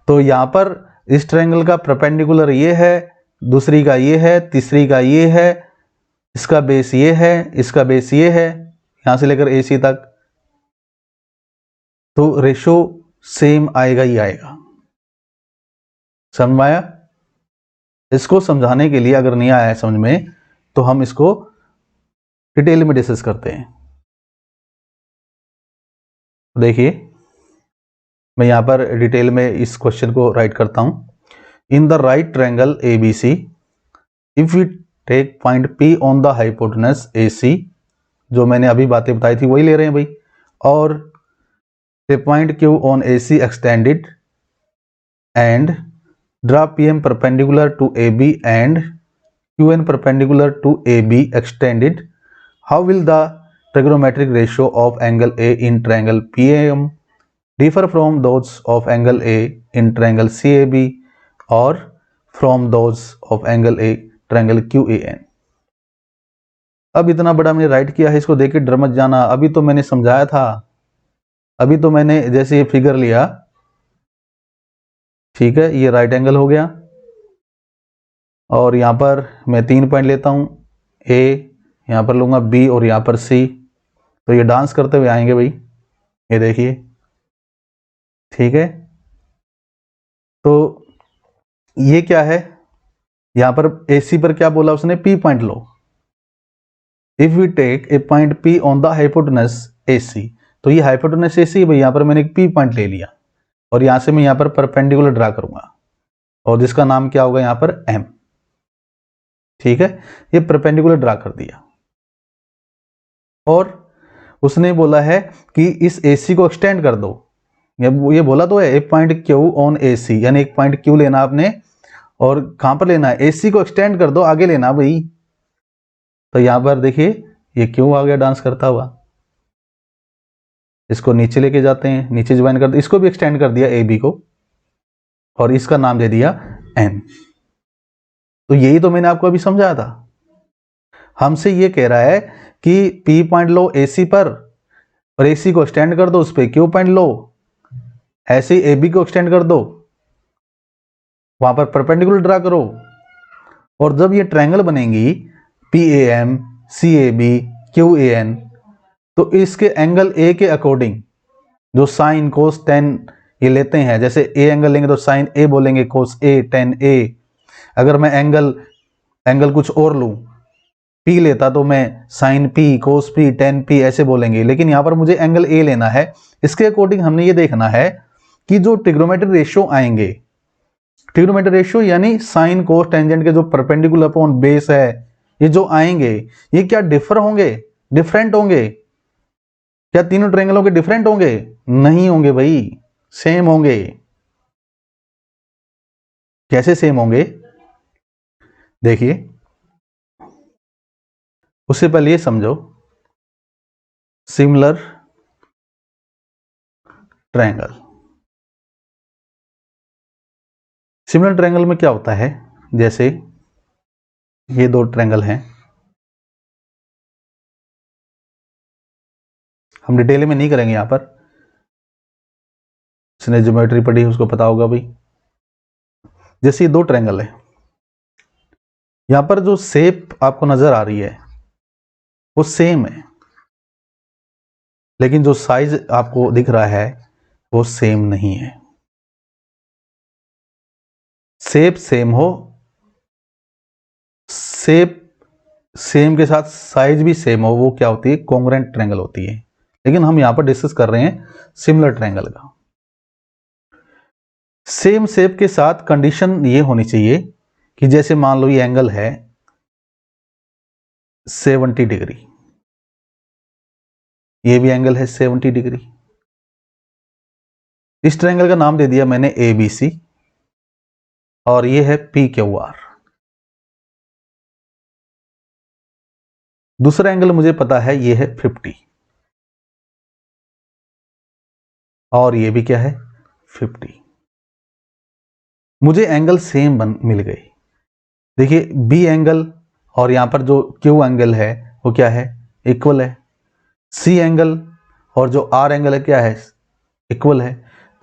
तो यहां पर इस ट्रायंगल का परपेंडिकुलर ये है, दूसरी का ये है, तीसरी का ये है, इसका बेस ये है, इसका बेस ये है, यहां से लेकर ए सी तक। तो रेशो सेम आएगा ही आएगा। समझ में आया? इसको समझाने के लिए, अगर नहीं आया है समझ में, तो हम इसको डिटेल में डिस्कस करते हैं। देखिए, मैं यहां पर डिटेल में इस क्वेश्चन को राइट करता हूं। In the right triangle ABC, if we take point P on the hypotenuse AC, जो मैंने अभी बातें बताई थी वही ले रहे हैं भाई, और the point Q on AC extended and draw PM perpendicular to AB and QN perpendicular to AB extended, how will the trigonometric ratio of angle A in triangle PM differ from those of angle A in triangle CAB और from those of angle A triangle QAN। अब इतना बड़ा मैंने राइट किया है, इसको देख के डर मत जाना, अभी तो मैंने समझाया था, अभी तो मैंने जैसे ये फिगर लिया, ठीक है, ये राइट एंगल हो गया और यहां पर मैं 3 पॉइंट लेता हूं, A, यहां पर लूंगा B और यहां पर C, तो ये डांस करते हुए आएंगे भाई, ये देखिए, ठीक है। तो ये क्या है, यहां पर AC पर क्या बोला उसने, P पॉइंट लो। If we take a point P on the hypotenuse AC, तो ये हाइपोटेनस AC भाई, यहां पर मैंने एक P पॉइंट ले लिया और यहां से मैं यहां पर परपेंडिकुलर ड्रा करूंगा और जिसका नाम क्या होगा यहां पर M, ठीक है। ये परपेंडिकुलर ड्रा कर दिया और उसने बोला है कि इस AC को एक्सटेंड कर दो, ये बोला तो है, एक पॉइंट Q ऑन AC, यानी एक पॉइंट Q लेना आपने और कहां पर लेना है, AC को एक्सटेंड कर दो, आगे लेना भाई। तो यहां पर देखिए ये Q आ गया डांस करता हुआ, इसको नीचे लेके जाते हैं, नीचे ज्वाइन कर, इसको भी एक्सटेंड कर दिया AB को और इसका नाम दे दिया N। तो यही तो मैंने आपको अभी समझाया था, हमसे ये कह रहा है कि P पॉइंट लो AC पर और AC को एक्सटेंड कर दो, उस पर Q पॉइंट लो, ऐसे ही AB को एक्सटेंड कर दो, वहां पर परपेंडिकुलर ड्रा करो और जब ये ट्रायंगल बनेंगी PAM CAB QAN, तो इसके एंगल A के अकॉर्डिंग जो साइन कोस टेन ये लेते हैं, जैसे A एंगल लेंगे तो साइन A बोलेंगे, कोस A टेन A। अगर मैं एंगल कुछ और लूं, P लेता तो मैं साइन P कोस P टेन P ऐसे बोलेंगे, लेकिन यहां पर मुझे एंगल A लेना है, इसके अकॉर्डिंग हमने ये देखना है कि जो ट्रिग्नोमेट्री रेशियो आएंगे, ट्रिग्नोमेट्री रेशियो यानी साइन कोस टेंजेंट के जो परपेंडिकुलर अपॉन बेस है, ये जो आएंगे ये क्या डिफर होंगे, डिफरेंट होंगे, क्या तीनों ट्रायंगलों के डिफरेंट होंगे, नहीं होंगे भाई, सेम होंगे। कैसे सेम होंगे, देखिए उससे पहले ये समझो, सिमिलर ट्रायंगल, सिमिलर ट्रायंगल में क्या होता है, जैसे ये दो ट्रायंगल हैं, हम डिटेल में नहीं करेंगे, यहां पर जिसने ज्योमेट्री पढ़ी उसको पता होगा भाई। जैसे ये दो ट्रायंगल है, यहां पर जो शेप आपको नजर आ रही है वो सेम है, लेकिन जो साइज आपको दिख रहा है वो सेम नहीं है। शेप सेम हो, शेप सेम के साथ साइज भी सेम हो, वो क्या होती है, कॉन्ग्रुएंट ट्रायंगल होती है। लेकिन हम यहां पर डिस्कस कर रहे हैं सिमिलर ट्रायंगल का। सेम शेप के साथ कंडीशन ये होनी चाहिए कि जैसे मान लो ये एंगल है 70 डिग्री, ये भी एंगल है 70 डिग्री, इस ट्रायंगल का नाम दे दिया मैंने ABC और ये है PQR। दूसरा एंगल मुझे पता है ये है 50 और ये भी क्या है 50, मुझे एंगल सेम मिल गए। देखिए B एंगल और यहां पर जो Q एंगल है वो क्या है, इक्वल है। C एंगल और जो R एंगल है क्या है, इक्वल है।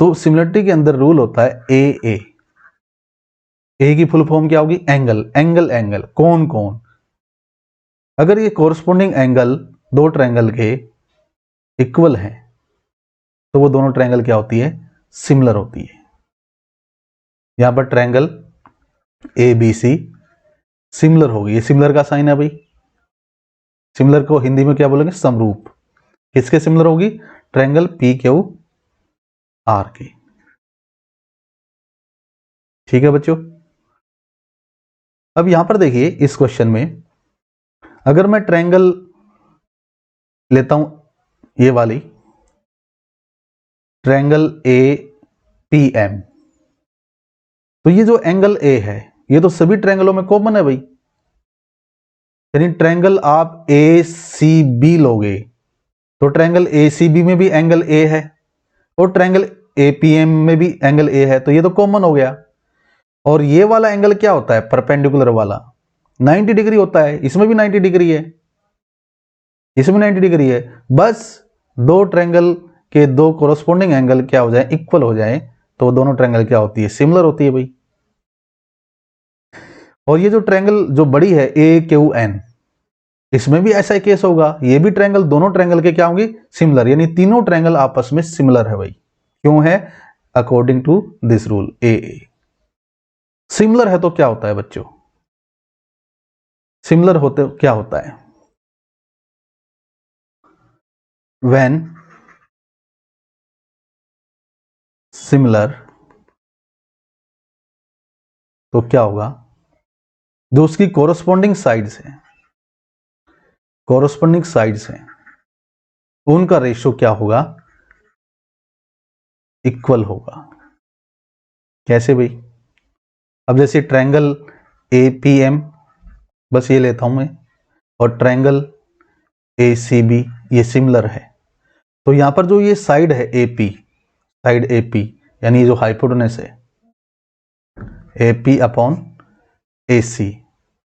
तो सिमिलरिटी के अंदर रूल होता है ए की फुल फॉर्म क्या होगी, एंगल, एंगल एंगल, कौन कौन, अगर ये कोरस्पोंडिंग एंगल दो ट्रायंगल के इक्वल है तो वो दोनों ट्रायंगल क्या होती है, सिमिलर होती है। यहां पर ट्रायंगल ABC सिमिलर होगी, ये सिमिलर का साइन है भाई, सिमिलर को हिंदी में क्या बोलेंगे, समरूप। किसके सिमिलर होगी, ट्रायंगल PQR के, ठीक है बच्चों। अब यहां पर देखिए इस क्वेश्चन में अगर मैं ट्रायंगल लेता हूं, ये वाली ट्रायंगल APM, तो ये जो एंगल A है ये तो सभी ट्रायंगलों में कॉमन है भाई, यानी ट्रायंगल आप ACB लोगे तो ट्रायंगल ACB में भी एंगल A है और ट्रायंगल एपीएम में भी एंगल ए है, तो ये तो कॉमन हो गया। और ये वाला एंगल क्या होता है, परपेंडिकुलर वाला 90 डिग्री होता है, इसमें भी 90 डिग्री है, इसमें 90 डिग्री है। बस दो ट्रायंगल के दो कोरस्पोंडिंग एंगल क्या हो जाए, इक्वल हो जाए, तो दोनों ट्रायंगल क्या होती है, सिमिलर होती है भाई। और ये जो ट्रायंगल जो बड़ी है ए क्यू एन, इसमें भी ऐसा ही केस होगा, ये भी ट्रायंगल, दोनों ट्रायंगल के क्या होंगे, सिमिलर, यानी तीनों ट्रायंगल आपस में सिमिलर है भाई। क्यों है, according to this rule A. Similar है तो क्या होता है बच्चों, सिमिलर होते क्या होता है, व्हेन सिमिलर, तो क्या होगा, जो उसकी कोरस्पोंडिंग साइड्स हैं, कोरस्पोंडिंग साइड्स हैं, उनका रेशियो क्या होगा, इक्वल होगा। कैसे भाई, अब जैसे ट्रायंगल एपीएम, बस ये लेता हूं मैं, और ट्रायंगल एसीबी, ये सिमिलर है, तो यहां पर जो ये साइड है एपी, साइड एपी यानी जो हाइपोटेनस है एपी अपॉन एसी,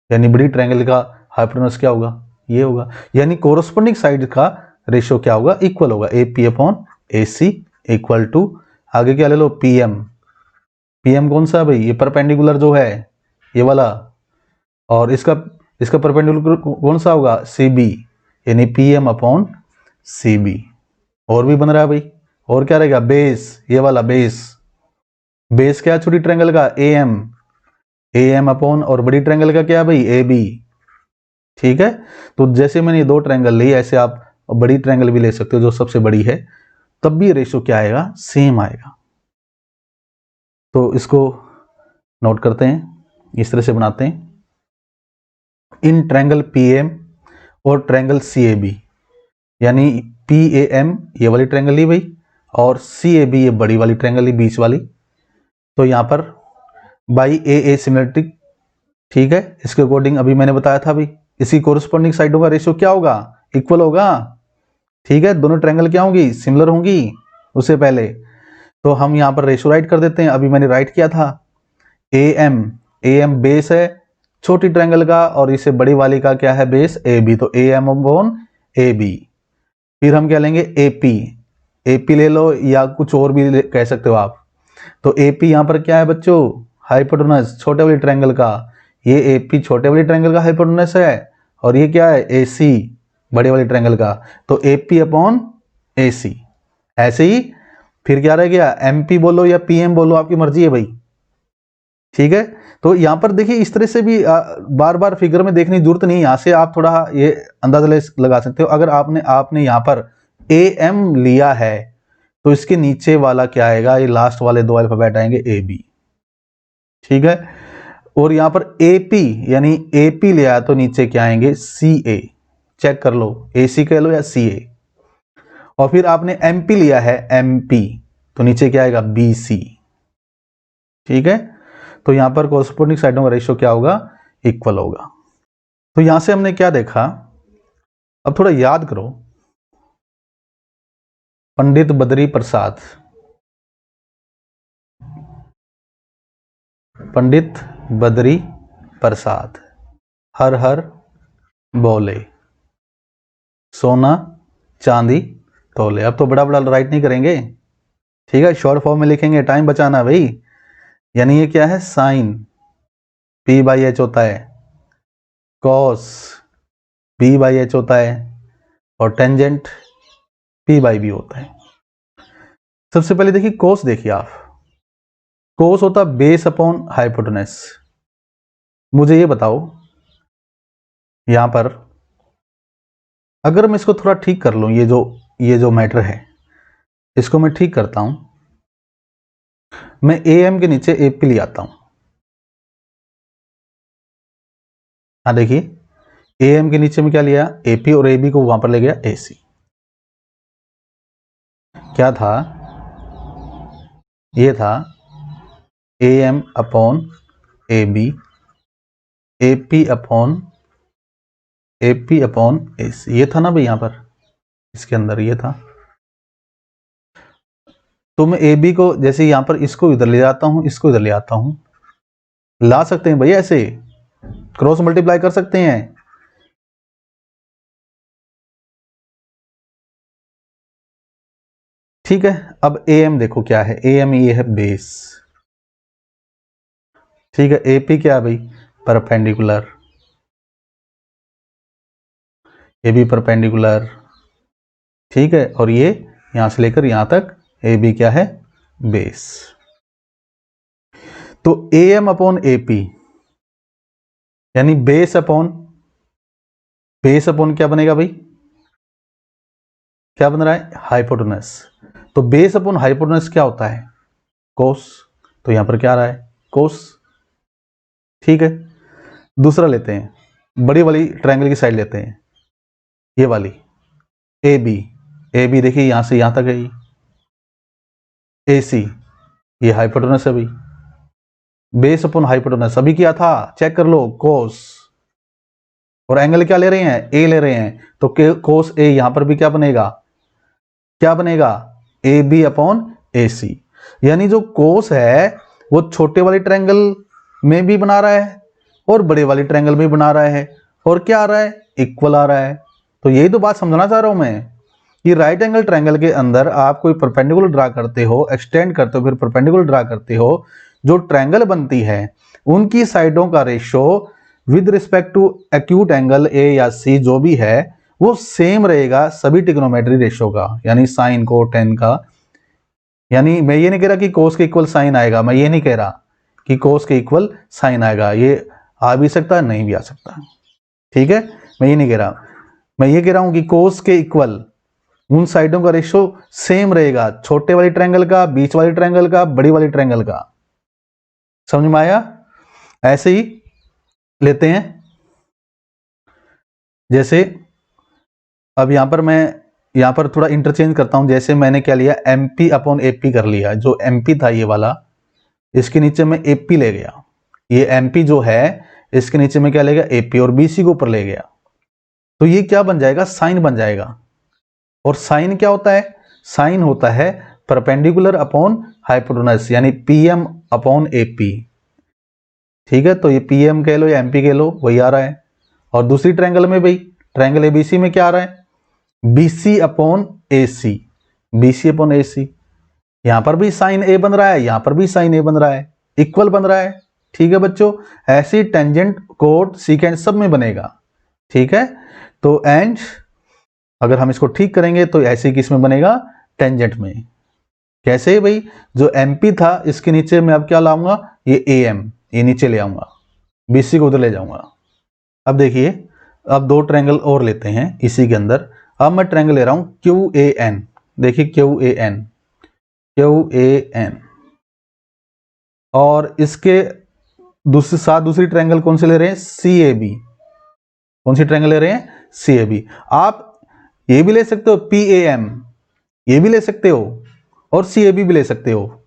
यानी बड़ी ट्रायंगल का हाइपोटेनस क्या होगा, ये होगा, यानी कोरस्पोंडिंग साइड का रेशियो क्या होगा, इक्वल होगा, AP upon AC equal to, आगे क्या ले लो, पीएम, पीएम कौन सा है भाई, ये परपेंडिकुलर जो है ये वाला, और इसका इसका परपेंडिकुलर कौन सा होगा, सीबी, यानी पीएम अपॉन सीबी। और भी बन रहा है भाई, और क्या रहेगा, बेस, ये वाला बेस, बेस क्या है छोटी ट्रायंगल का, एएम, एएम अपॉन, और बड़ी ट्रायंगल का क्या है भाई, ए बी। ठीक है, तो जैसे मैंने ये दो ट्रायंगल ली, ऐसे आप बड़ी ट्रायंगल भी ले सकते हो जो सबसे बड़ी है, तब भी रेशियो क्या आएगा, सेम आएगा। तो इसको नोट करते हैं, इस तरह से बनाते हैं, इन ट्रायंगल पीएम और ट्रायंगल सीएबी, यानी पीएएम ये वाली ट्रायंगल ली भाई, और सीएबी ये बड़ी वाली ट्रायंगल ली, बीच वाली, तो यहां पर बाई ए सिमेट्रिक, ठीक है, इसके अकॉर्डिंग अभी मैंने बताया था भाई, इसी कोरस्पोंडिंग साइडों का रेशियो क्या होगा, इक्वल होगा। ठीक है, दोनों ट्रायंगल क्या होंगी, सिमिलर होंगी। उससे पहले तो हम यहां पर रेशियो राइट कर देते हैं, अभी मैंने राइट किया था, ए एम बेस है छोटी ट्रायंगल का, और इसे बड़ी वाली का क्या है, बेस ए बी, तो A M upon A B. फिर हम क्या लेंगे, एपी, एपी ले लो या कुछ और भी कह सकते हो आप, तो एपी यहां पर क्या है बच्चों, हाइपोटेनस छोटे वाली ट्रायंगल का, ये एपी छोटे वाली ट्रायंगल का हाइपोटेनस है, और ये क्या है, एसी बड़े वाली ट्रायंगल का, तो एपी अपॉन एसी। ऐसे ही फिर क्या रह गया, एमपी बोलो या पीएम बोलो, आपकी मर्जी है भाई। ठीक है, तो यहां पर देखिए इस तरह से भी बार बार फिगर में देखने की जरूरत नहीं, यहां से आप थोड़ा ये अंदाजा लगा सकते हो। अगर आपने यहां पर ए एम लिया है, तो इसके नीचे वाला क्या आएगा, ये लास्ट वाले दो अल्फाबेट आएंगे ए बी। ठीक है, और यहां पर एपी यानी एपी लिया तो नीचे क्या आएंगे, सी ए, चेक कर लो, ए सी कह लो या सी ए। और फिर आपने एमपी लिया है, एमपी, तो नीचे क्या आएगा, बी सी। ठीक है, तो यहां पर कोरस्पोंडिंग साइडों का रेशियो क्या होगा, इक्वल होगा। तो यहां से हमने क्या देखा, अब थोड़ा याद करो, पंडित बद्री प्रसाद, पंडित बद्री प्रसाद, हर हर बोले, सोना चांदी तोले। अब तो बड़ा बड़ा राइट नहीं करेंगे, ठीक है, शॉर्ट फॉर्म में लिखेंगे, टाइम बचाना भाई। यानी ये क्या है, साइन पी बाई एच होता है, कॉस पी बाई एच होता है, और टेंजेंट पी बाई बी होता है। सबसे पहले देखिए कोस, देखिए आप, कोस होता बेस अपॉन हाइपोटेनस। मुझे ये बताओ यहां पर अगर मैं इसको थोड़ा ठीक कर लूं, ये जो मैटर है इसको मैं ठीक करता हूं, मैं ए एम के नीचे ए पी ले आता हूं। हाँ देखिए, ए एम के नीचे में क्या लिया, ए पी, और ए बी को वहां पर ले गया ए सी। क्या था, ये था A M upon A B, A P upon A C, ये था ना भाई, यहां पर इसके अंदर ये था। तो मैं ए बी को जैसे यहां पर इसको इधर ले जाता हूं, इसको इधर ले आता हूं, ला सकते हैं भैया, ऐसे क्रॉस मल्टीप्लाई कर सकते हैं। ठीक है, अब ए एम देखो क्या है, ए एम ये है बेस। ठीक है, एपी क्या है भाई, परपेंडिकुलर, ए बी परपेंडिकुलर। ठीक है, और ये यहां से लेकर यहां तक ए बी क्या है, बेस। तो A M upon A P यानी बेस अपॉन क्या बनेगा भाई, क्या बन रहा है, हाइपोटेनस। तो बेस अपॉन हाइपोटेनस क्या होता है, कोस। तो यहां पर क्या आ रहा है, कोस। ठीक है, दूसरा लेते हैं, बड़ी वाली ट्रायंगल की साइड लेते हैं, ये वाली ए बी। ए बी देखिए यहां से यहां तक है, ए सी ये हाइपोटेनस है भाई, बेस अपॉन हाइपोटेनस अभी क्या था, चेक कर लो, कोस। और एंगल क्या ले रहे हैं, ए ले रहे हैं, तो कोस ए यहां पर भी क्या बनेगा, क्या बनेगा, ए बी अपॉन ए सी। यानी जो कोस है वो छोटे वाले ट्रायंगल में भी बना रहा है और बड़े वाले ट्रायंगल में बना रहा है, और क्या आ रहा है, इक्वल आ रहा है। तो यही तो बात समझना चाह रहा हूं मैं कि राइट एंगल ट्रायंगल के अंदर आप कोई परपेंडिकुलर ड्रा करते हो, एक्सटेंड करते हो, फिर परपेंडिकुलर ड्रा करते हो, जो ट्रायंगल बनती है उनकी साइडों का ratio with respect to acute angle A या सी जो भी है वो सेम रहेगा सभी ट्रिग्नोमेट्री रेशो का, यानी साइन को टेन का। यानी मैं ये नहीं कह रहा कि कोस के इक्वल साइन आएगा, मैं ये नहीं कह रहा कि कोस के इक्वल साइन आएगा, ये आ भी सकता है नहीं भी आ सकता। ठीक है, मैं ये नहीं कह रहा, मैं ये कह रहा हूं कि कोस के इक्वल उन साइडों का रेशो सेम रहेगा, छोटे वाली ट्रायंगल का, बीच वाली ट्रायंगल का, बड़ी वाली ट्रायंगल का। समझ में आया। ऐसे ही लेते हैं, जैसे अब यहां पर मैं यहां पर थोड़ा इंटरचेंज करता हूं, जैसे मैंने क्या लिया, एमपी अपॉन एपी कर लिया, जो एमपी था ये वाला, इसके नीचे में एपी ले गया, ये एमपी जो है इसके नीचे में क्या ले गया, एपी, और बीसी को ऊपर ले गया, तो ये क्या बन जाएगा, साइन बन जाएगा। और साइन क्या होता है, साइन होता है परपेंडिकुलर अपॉन हाइपोटेनस, यानी पीएम अपॉन एपी। ठीक है, तो ये पीएम कह लो या एमपी कह लो, वही आ रहा है। और दूसरी ट्रायंगल में भाई, ट्रायंगल एबीसी में क्या आ रहा है, BC upon AC, BC upon AC. यहां पर भी साइन ए बन रहा है, यहां पर भी साइन ए बन रहा है, इक्वल बन रहा है। ठीक है बच्चों, ऐसी टेंजेंट कोट सीकेंड सब में बनेगा। ठीक है, तो एंड अगर हम इसको ठीक करेंगे तो ऐसे किस में बनेगा, टेंजेंट में। कैसे भाई, जो एमपी था इसके नीचे मैं अब क्या लाऊंगा, ये एएम, ये नीचे ले आऊंगा, बीसी को उधर ले जाऊंगा। अब देखिए, अब दो ट्रायंगल और लेते हैं इसी के अंदर। अब मैं ट्रायंगल ले रहा हूं क्यू ए एन, देखिए Q A N, Q A N, और इसके दूसरी ट्रायंगल कौन से ले रहे हैं, सी ए बी। कौन सी ट्रायंगल ले रहे हैं, सी ए बी। आप ये भी ले सकते हो पी ए एम, ये भी ले सकते हो, और सी ए बी भी ले सकते हो।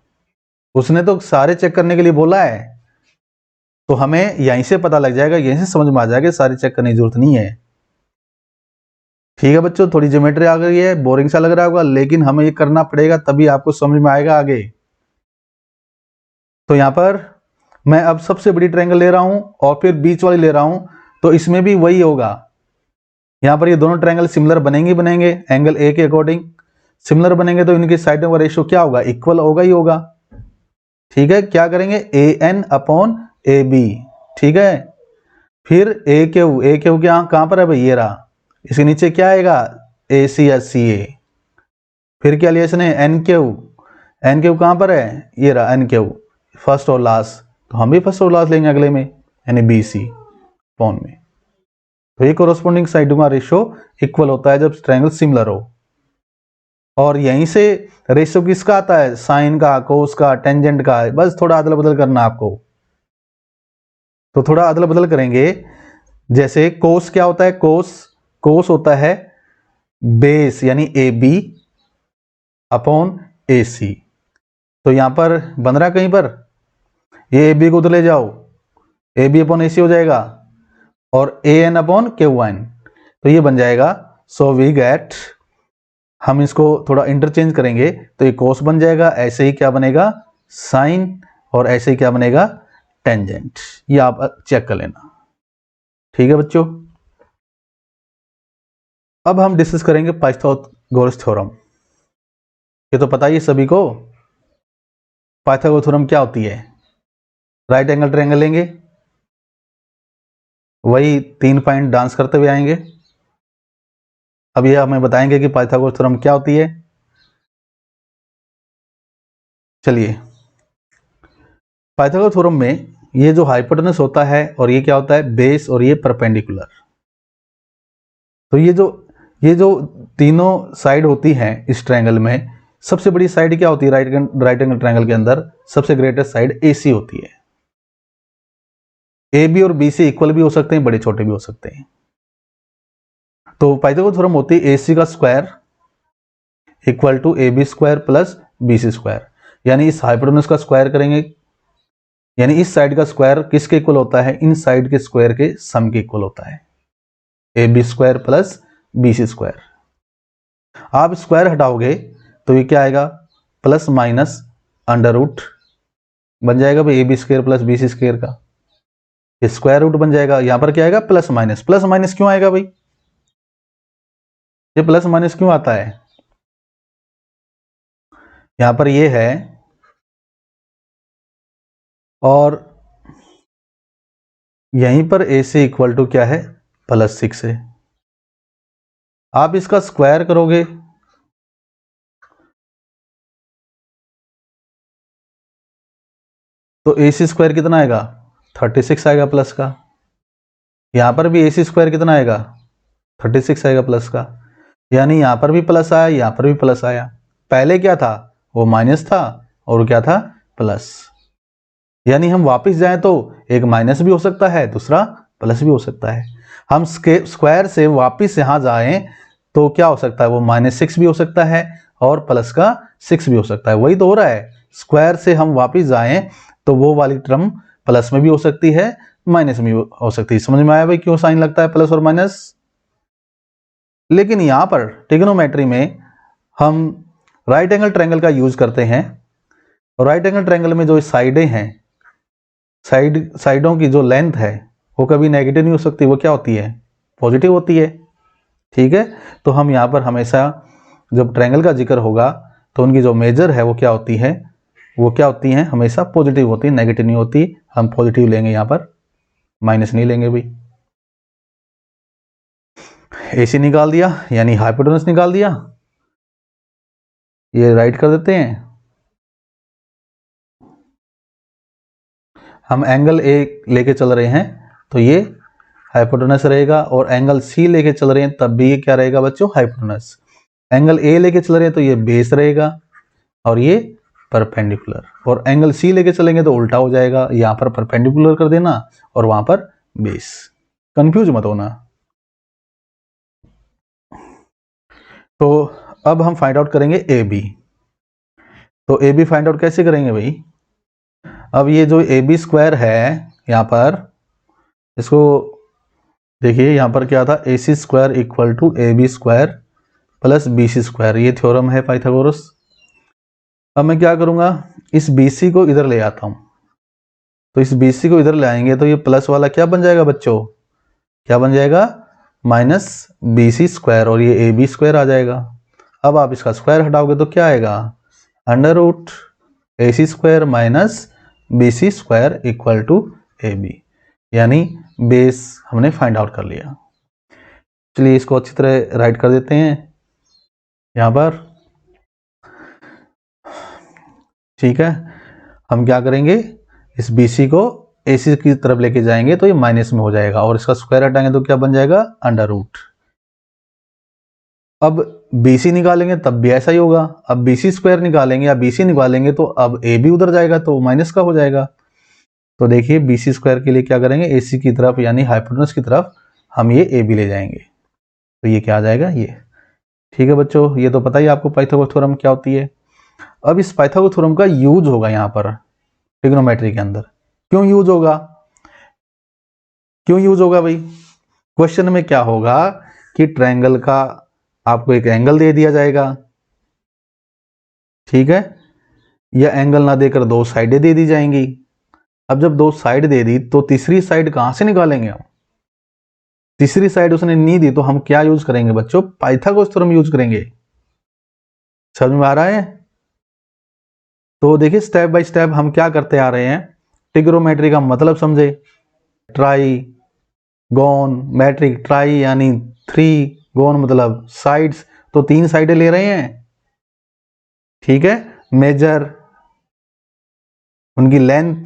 उसने तो सारे चेक करने के लिए बोला है, तो हमें यहीं से पता लग जाएगा, यहीं से समझ में आ जाएगा, सारी चेक करने की जरूरत नहीं है। ठीक है बच्चों, थोड़ी ज्योमेट्री आ गई है, बोरिंग सा लग रहा होगा, लेकिन हमें ये करना पड़ेगा तभी आपको समझ में आएगा आगे। तो यहां पर मैं अब सबसे बड़ी ट्रायंगल ले रहा हूं और फिर बीच वाली ले रहा हूं, तो इसमें भी वही होगा। यहां पर ये दोनों ट्रायंगल सिमिलर बनेंगे, एंगल ए के अकॉर्डिंग सिमिलर बनेंगे, तो इनकी साइडों का रेशियो क्या होगा, इक्वल होगा ही होगा। ठीक है, क्या करेंगे, A N upon A B. ठीक है, फिर ए क्यू क्या कहां पर है भाई, ये रहा, इसके नीचे क्या आएगा, ए सी या सी ए। फिर क्या लिया इसने, एन क्यू कहां पर है, ये रहा एन क्यू, फर्स्ट और लास्ट, तो हम भी फर्स्ट और लास्ट लेंगे अगले में, यानी बी सी अपॉन में। तो ये कोरोस्पोंडिंग साइडों का रेशियो इक्वल होता है जब ट्रायंगल सिमिलर हो। और यहीं से रेशियो किसका आता है, साइन का, कोस का, टेंजेंट का। बस थोड़ा अदल बदल करना आपको, तो थोड़ा अदल बदल करेंगे। जैसे कोस क्या होता है, कोस होता है बेस यानी ए बी अपॉन ए सी। तो यहां पर बन रहा है कहीं पर, ये ए बी को उधर ले जाओ, ए बी अपॉन ए सी हो जाएगा, और A N upon Q N, तो ये बन जाएगा। सो वी गेट हम इसको थोड़ा इंटरचेंज करेंगे तो ये कोस बन जाएगा, ऐसे ही क्या बनेगा साइन, और ऐसे ही क्या बनेगा टेंजेंट। ये आप चेक कर लेना, ठीक है बच्चों। अब हम डिस्कस करेंगे पाइथागोरस थ्योरम। ये तो पता ही है सभी को, पाइथागोरस थ्योरम क्या होती है। राइट एंगल ट्रायंगल लेंगे, वही 3 पॉइंट डांस करते हुए आएंगे। अब ये हमें बताएंगे कि पाइथागोरस थ्योरम क्या होती है। चलिए, पाइथागोरस थ्योरम में ये जो हाइपोटेनस होता है और ये क्या होता है बेस, और ये परपेंडिकुलर। तो ये जो तीनों साइड होती हैं इस ट्रायंगल में, सबसे बड़ी साइड क्या होती है राइट एंगल ट्रायंगल के अंदर, सबसे ग्रेटेस्ट साइड AC होती है। AB और BC इक्वल भी हो सकते हैं, बड़े छोटे भी हो सकते हैं। तो पाइथागोरस थ्योरम होती है AC का square equal to AB square plus BC square, यानी इस हाइपोटेनस का स्क्वायर करेंगे, यानी इस साइड का स्क्वायर किसके इक्वल होता है, इन साइड के स्क्वायर के सम के इक्वल होता है, AB square plus BC square. आप स्क्वायर हटाओगे तो ये क्या आएगा प्लस माइनस अंडर रूट बन जाएगा भाई AB square plus BC square का, ये स्क्वायर रूट बन जाएगा। यहां पर क्या आएगा प्लस माइनस क्यों आएगा भाई, ये प्लस माइनस क्यों आता है, यहां पर ये है और यहीं पर AC इक्वल टू क्या है +6 है। आप इसका स्क्वायर करोगे तो AC स्क्वायर कितना आएगा 36 आएगा प्लस का, यहां पर भी AC स्क्वायर कितना आएगा 36 आएगा प्लस का, यानी यहां पर भी प्लस आया, यहां पर भी प्लस आया। पहले क्या था वो माइनस था और क्या था प्लस, यानी हम वापस जाएं तो एक माइनस भी हो सकता है, दूसरा प्लस भी हो सकता है। हम स्क्वायर से वापस यहां जाएं तो क्या हो सकता है, वो -6 भी हो सकता है और प्लस का 6 भी हो सकता है। वही तो हो रहा है, स्क्वायर से हम वापस जाएं तो वो वाली टर्म प्लस में भी हो सकती है, माइनस में भी हो सकती है। समझ में आया भाई क्यों साइन लगता है प्लस और माइनस। लेकिन यहां पर ट्रिग्नोमेट्री में हम राइट एंगल ट्रायंगल का यूज करते हैं, और राइट एंगल ट्रायंगल में जो साइडें हैं, साइडों की जो लेंथ है वो कभी नेगेटिव नहीं हो सकती, वो क्या होती है पॉजिटिव होती है, ठीक है। तो हम यहाँ पर हमेशा जब ट्रायंगल का जिक्र होगा तो उनकी जो मेजर है वो क्या होती है, वो क्या होती हैं हमेशा पॉजिटिव होती है, नेगेटिव नहीं होती। हम पॉजिटिव लेंगे, यहाँ पर माइनस नहीं लेंगे भाई। AC निकाल दिया यानी हाइपोटेनस निकाल दिया, ये राइट कर देते हैं। हम एंगल A लेके चल रहे हैं तो ये हाइपोटेनस रहेगा, और एंगल C लेके चल रहे हैं तब भी ये क्या रहेगा बच्चों हाइपोटेनस। एंगल A लेके चल रहे हैं तो ये बेस रहेगा और ये परपेंडिकुलर, और एंगल C लेके चलेंगे तो उल्टा हो जाएगा, यहाँ पर परपेंडिकुलर कर देना और वहां पर बेस। कंफ्यूज मत होना। तो अब हम फाइंड आउट करेंगे AB। तो AB फाइंड आउट कैसे करेंगे भाई, अब ये जो AB स्क्वायर है यहाँ पर, इसको देखिए यहाँ पर क्या था AC square equal to AB square plus BC square, ये थ्योरम है पाइथागोरस। अब मैं क्या करूंगा, इस BC को इधर ले आता हूं, तो इस BC को इधर ले आएंगे तो ये प्लस वाला क्या बन जाएगा बच्चों, क्या बन जाएगा -BC स्क्वायर, और ये AB स्क्वायर आ जाएगा। अब आप इसका स्क्वायर हटाओगे तो क्या आएगा under root AC square minus BC square equal to AB, यानी बेस हमने फाइंड आउट कर लिया। चलिए इसको अच्छी तरह राइट कर देते हैं यहाँ पर, ठीक है। हम क्या करेंगे, इस BC को AC की तरफ लेके जाएंगे तो ये माइनस में हो जाएगा, और इसका स्क्वायर हटाएंगे तो क्या बन जाएगा अंडर रूट। अब BC निकालेंगे तब भी ऐसा ही होगा, अब BC स्क्वायर निकालेंगे या BC निकालेंगे तो अब AB उधर जाएगा तो माइनस का हो जाएगा। तो देखिए BC स्क्वायर के लिए क्या करेंगे, AC की तरफ यानी हाइपोटेनस की तरफ हम ये AB ले जाएंगे, तो ये क्या आ जाएगा ये, ठीक है बच्चों। ये तो पता ही आपको पाइथागोरस थ्योरम क्या होती है। अब इस पाइथागोरस थ्योरम का यूज होगा यहाँ पर ट्रिग्नोमेट्री के अंदर। क्यों यूज होगा, क्यों यूज होगा भाई, क्वेश्चन में क्या होगा कि ट्रायंगल का आपको एक एंगल दे दिया जाएगा, ठीक है, या एंगल ना देकर दो साइडें दे दी जाएंगी। अब जब दो साइड दे दी तो तीसरी साइड कहां से निकालेंगे हम? तीसरी साइड उसने नहीं दी तो हम क्या यूज करेंगे बच्चों? पाइथागोरस थ्योरम यूज करेंगे। समझ में आ रहा है? तो देखिए स्टेप बाय स्टेप हम क्या करते आ रहे हैं। ट्रिग्नोमेट्री का मतलब समझे, ट्राई गोन मैट्रिक, ट्राई यानी 3, गोन मतलब साइड्स, तो 3 साइडें ले रहे हैं, ठीक है। मेजर उनकी लेंथ,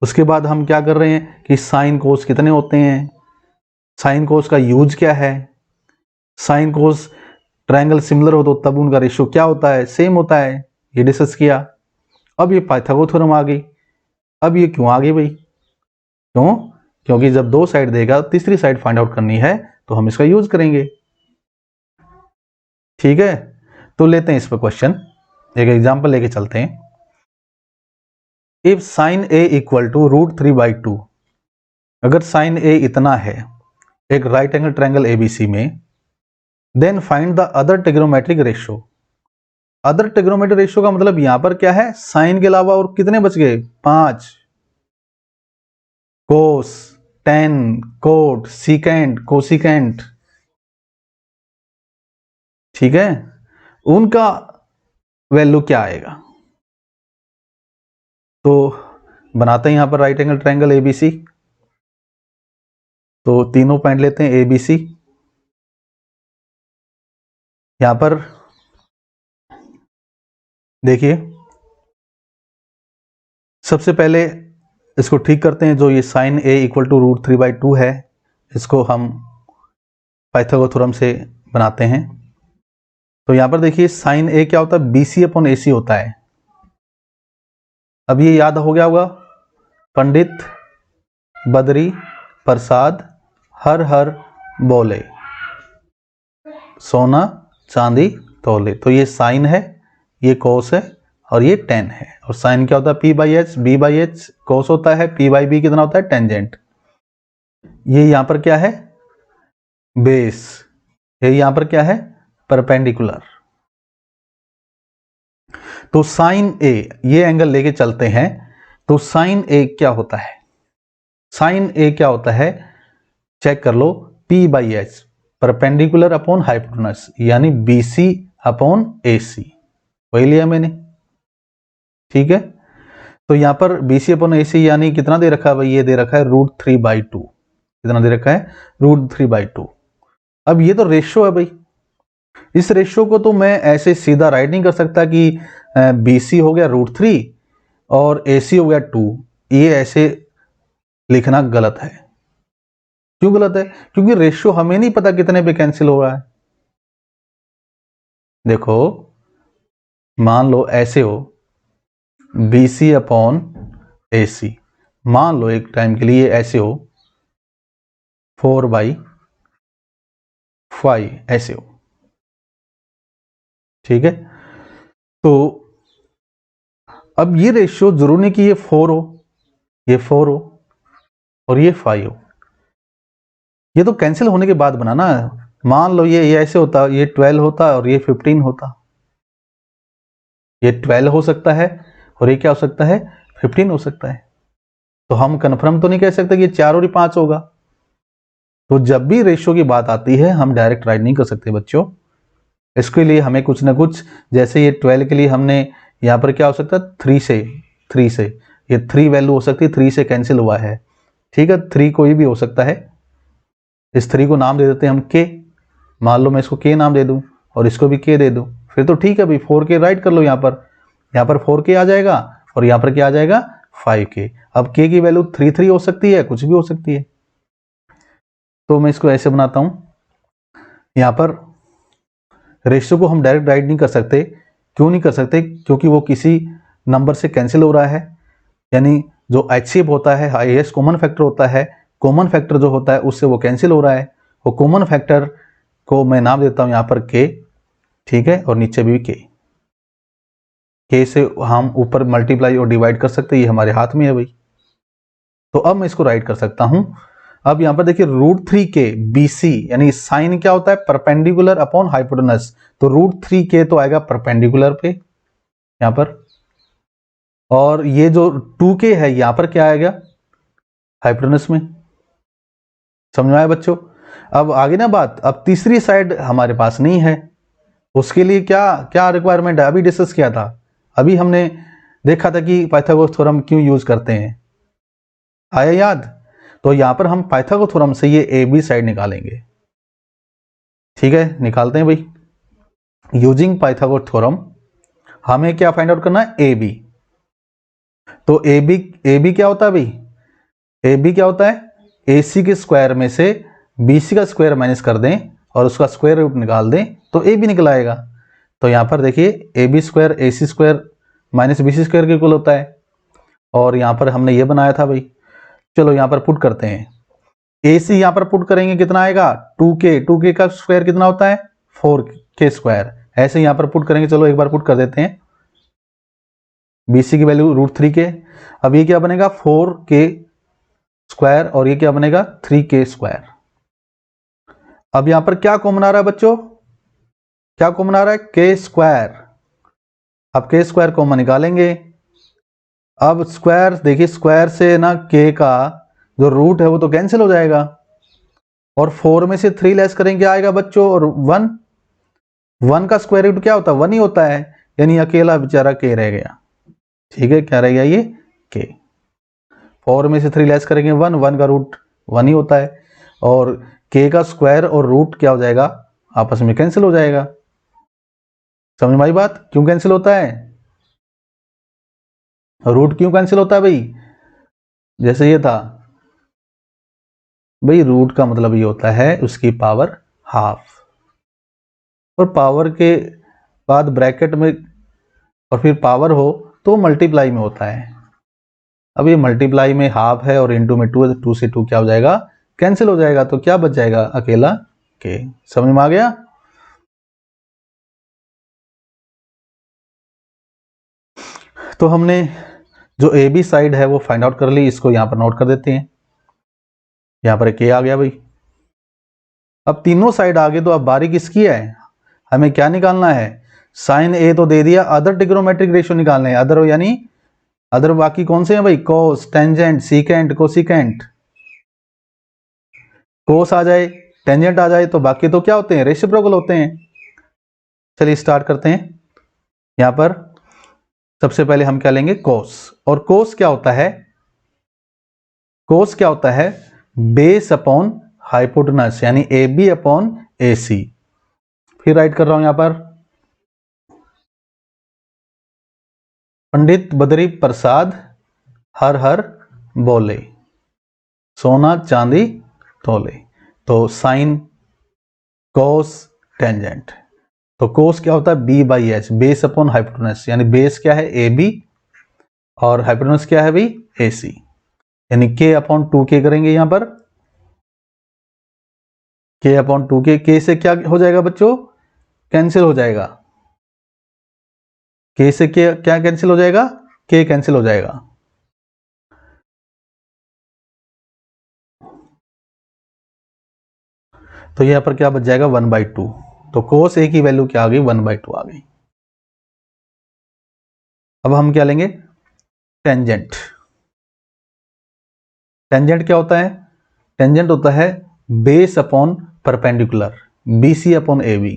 उसके बाद हम क्या कर रहे हैं कि साइन कोस कितने होते हैं, साइन कोस का यूज क्या है, साइन कोस ट्रायंगल सिमिलर हो तो तब उनका रेशियो क्या होता है, सेम होता है, ये डिस्कस किया। अब ये पाइथागोरस थ्योरम आ गई। अब ये क्यों आ गई भाई? क्यों? क्योंकि जब दो साइड देगा तीसरी साइड फाइंड आउट करनी है तो हम इसका यूज करेंगे, ठीक है। तो लेते हैं इस पर क्वेश्चन, एक एग्जांपल लेके चलते हैं। If sine A equal to √3/2, अगर साइन ए इतना है एक राइट एंगल ट्रायंगल एबीसी में, then find the other trigonometric ratio. Other trigonometric ratio का मतलब यहां पर क्या है, साइन के अलावा और कितने बच गए? 5, कोस, टेन, कोट, सीकेंट, कोसिकेंट, ठीक है, उनका वैल्यू क्या आएगा? तो बनाते हैं यहां पर राइट एंगल ट्रायंगल एबीसी, तो तीनों पॉइंट लेते हैं एबीसी। यहां पर देखिए सबसे पहले इसको ठीक करते हैं, जो ये साइन ए इक्वल टू √3/2 है, इसको हम पाइथागोरस थ्योरम से बनाते हैं। तो यहां पर देखिए साइन ए क्या होता है, BC/AC होता है। अब ये याद हो गया होगा, पंडित बद्री प्रसाद हर हर बोले, सोना चांदी तोले। तो ये साइन है, ये कोस है और ये टेन है। और साइन क्या होता है, P/H, B/H कोस होता है, P/B कितना होता है, टेंजेंट। ये यहां पर क्या है, बेस, ये यहां पर क्या है, परपेंडिकुलर। तो साइन ए, ये एंगल लेके चलते हैं, तो साइन ए क्या होता है, साइन ए क्या होता है, चेक कर लो, P/H परपेंडिकुलर अपॉन हाइपोटेनस, यानी BC/AC, वही लिया मैंने, ठीक है। तो यहां पर BC/AC यानी कितना दे रखा है भाई, ये दे रखा है √3/2, कितना दे रखा है, √3/2। अब ये तो रेशियो है भाई, इस रेशियो को तो मैं ऐसे सीधा राइट नहीं कर सकता कि BC हो गया √3 और AC हो गया 2, ये ऐसे लिखना गलत है। क्यों गलत है? क्योंकि रेशियो हमें नहीं पता कितने पे कैंसिल हो रहा है। देखो मान लो ऐसे हो, BC/AC, मान लो एक टाइम के लिए ऐसे हो 4/5 ऐसे हो, ठीक है। तो अब ये रेशियो जरूर नहीं कि ये 4 हो, ये 4 हो और ये 5 हो, ये तो कैंसिल होने के बाद बनाना है। मान लो ये ऐसे होता, ये 12 होता और ये 15 होता, ये 12 हो सकता है और ये क्या हो सकता है, 15 हो सकता है। तो हम कंफर्म तो नहीं कह सकते कि ये 4 और 5 होगा। तो जब भी रेशियो की बात आती है हम डायरेक्ट राइट नहीं कर सकते बच्चों, इसके लिए हमें कुछ ना कुछ, जैसे ये 12 के लिए हमने यहाँ पर क्या हो सकता है, 3 से ये 3 वैल्यू हो सकती है, 3 से कैंसिल हुआ है, ठीक है। 3 कोई भी हो सकता है, इस 3 को नाम दे देते हैं हम K, मान लो मैं इसको K नाम दे दूं और इसको भी K दे दूं, फिर तो ठीक है भाई, 4K राइट कर लो, यहाँ पर 4K आ जाएगा और यहाँ पर क्या आ जाएगा, 5K। अब K की वैल्यू 3 हो सकती है, कुछ भी हो सकती है। तो मैं इसको ऐसे बनाता हूं, यहाँ पर रेशियो को हम डायरेक्ट राइट नहीं कर सकते। क्यों नहीं कर सकते? क्योंकि वो किसी नंबर से कैंसिल हो रहा है, यानी जो HCF होता है, हाईएस्ट कॉमन फैक्टर होता है, कॉमन फैक्टर जो होता है उससे वो कैंसिल हो रहा है। वो कॉमन फैक्टर को मैं नाम देता हूं यहाँ पर K, ठीक है, और नीचे भी K से हम ऊपर मल्टीप्लाई और डिवाइड कर सकते हैं, ये हमारे हाथ में है भाई। तो अब मैं इसको राइट कर सकता हूं अब यहाँ पर देखिए √3k BC यानी साइन क्या होता है, परपेंडिकुलर अपॉन हाइपोटेनस, तो √3k तो आएगा परपेंडिकुलर पे यहाँ पर, और ये जो 2k है यहाँ पर क्या आएगा, हाइपोटेनस में। समझ में आया बच्चों? अब आगे ना बात, अब तीसरी साइड हमारे पास नहीं है, उसके लिए क्या क्या रिक्वायरमेंट है, अभी डिस्कस किया था, अभी हमने देखा था कि पाइथागोरस थ्योरम क्यों यूज करते हैं, आया याद? तो यहां पर हम पाइथागोरस थ्योरम से ये ए बी साइड निकालेंगे। ठीक है, निकालते हैं भाई। यूजिंग पाइथागोरस थ्योरम हमें क्या फाइंड आउट करना है, ए बी। तो ए बी क्या होता है भाई, ए बी क्या होता है, ए सी के स्क्वायर में से बी सी का स्क्वायर माइनस कर दें और उसका स्क्वायर रूट निकाल दें तो ए बी निकल आएगा। तो यहाँ पर देखिए A B square A C square minus B C square के इक्वल होता है, और यहाँ पर हमने ये बनाया था भाई। चलो यहाँ पर पुट करते हैं, ए सी यहाँ पर पुट करेंगे कितना आएगा, 2k का स्क्वायर कितना होता है, 4k स्क्वायर, ऐसे यहाँ पर पुट करेंगे। चलो एक बार पुट कर देते हैं, बी सी की वैल्यू √3k, अब ये क्या बनेगा 4k स्क्वायर और ये क्या बनेगा 3k स्क्वायर। अब यहां पर क्या कॉमन आ रहा है बच्चों, क्या कॉमन आ रहा है, k स्क्वायर। अब k स्क्वायर कॉमन निकालेंगे। अब स्क्वायर देखिए, स्क्वायर से ना k का जो रूट है वो तो कैंसिल हो जाएगा, और 4 में से 3 लेस करेंगे आएगा बच्चों, और 1 का स्क्वायर रूट क्या होता है, 1 ही होता है, यानी अकेला बेचारा k रह गया। ठीक है, क्या रह गया ये k, 4 में से 3 लेस करेंगे 1 का रूट 1 ही होता है, और k का स्क्वायर और रूट क्या हो जाएगा, आपस में कैंसिल हो जाएगा। समझ में आई बात, क्यों कैंसिल होता है, रूट क्यों कैंसिल होता है भाई, जैसे ये था भाई, रूट का मतलब ये होता है उसकी पावर हाफ, और पावर के बाद ब्रैकेट में और फिर पावर हो तो मल्टीप्लाई में होता है। अब ये मल्टीप्लाई में हाफ है और इनटू में 2 है, 2 से 2 क्या हो जाएगा, कैंसिल हो जाएगा, तो क्या बच जाएगा, अकेला k। समझ में आ गया? तो हमने जो ए बी साइड है वो फाइंड आउट कर ली, इसको यहां पर नोट कर देते हैं, यहां पर k आ गया भाई। अब तीनों साइड आगे, तो अब बारी किसकी है, हमें क्या निकालना है, साइन ए तो दे दिया, अदर ट्रिग्नोमेट्रिक रेशियो निकालने हैं, अदर यानी अदर बाकी कौन से हैं भाई, कोस, टेंजेंट, सीकेंट, कोसिकेंट। कोस आ जाए, टेंजेंट आ जाए, तो बाकी तो क्या होते हैं, रेसिप्रोकल होते हैं। चलिए स्टार्ट करते हैं। यहां पर सबसे पहले हम क्या लेंगे, कोस, और कोस क्या होता है, कोस क्या होता है, बेस अपॉन हाइपोटेनस, यानी ए बी अपॉन ए सी। फिर राइट कर रहा हूं यहां पर, पंडित बद्री प्रसाद हर हर बोले, सोना चांदी तोले, तो साइन कोस टेंजेंट। तो कोस क्या होता है, B by H, base upon hypotenuse, यानी बेस क्या है ए बी और हाइपोटेनस क्या है भाई ए सी, यानी k अपॉन 2k करेंगे यहां पर, k अपॉन 2k, k से क्या हो जाएगा बच्चों, कैंसिल हो जाएगा, k से क्या कैंसिल हो जाएगा, k कैंसिल हो जाएगा। तो यहां पर क्या बच जाएगा 1/2, तो कोस ए की वैल्यू क्या आ गई, 1/2 आ गई। अब हम क्या लेंगे, टेंजेंट। टेंजेंट क्या होता है, टेंजेंट होता है base upon perpendicular, BC upon AB।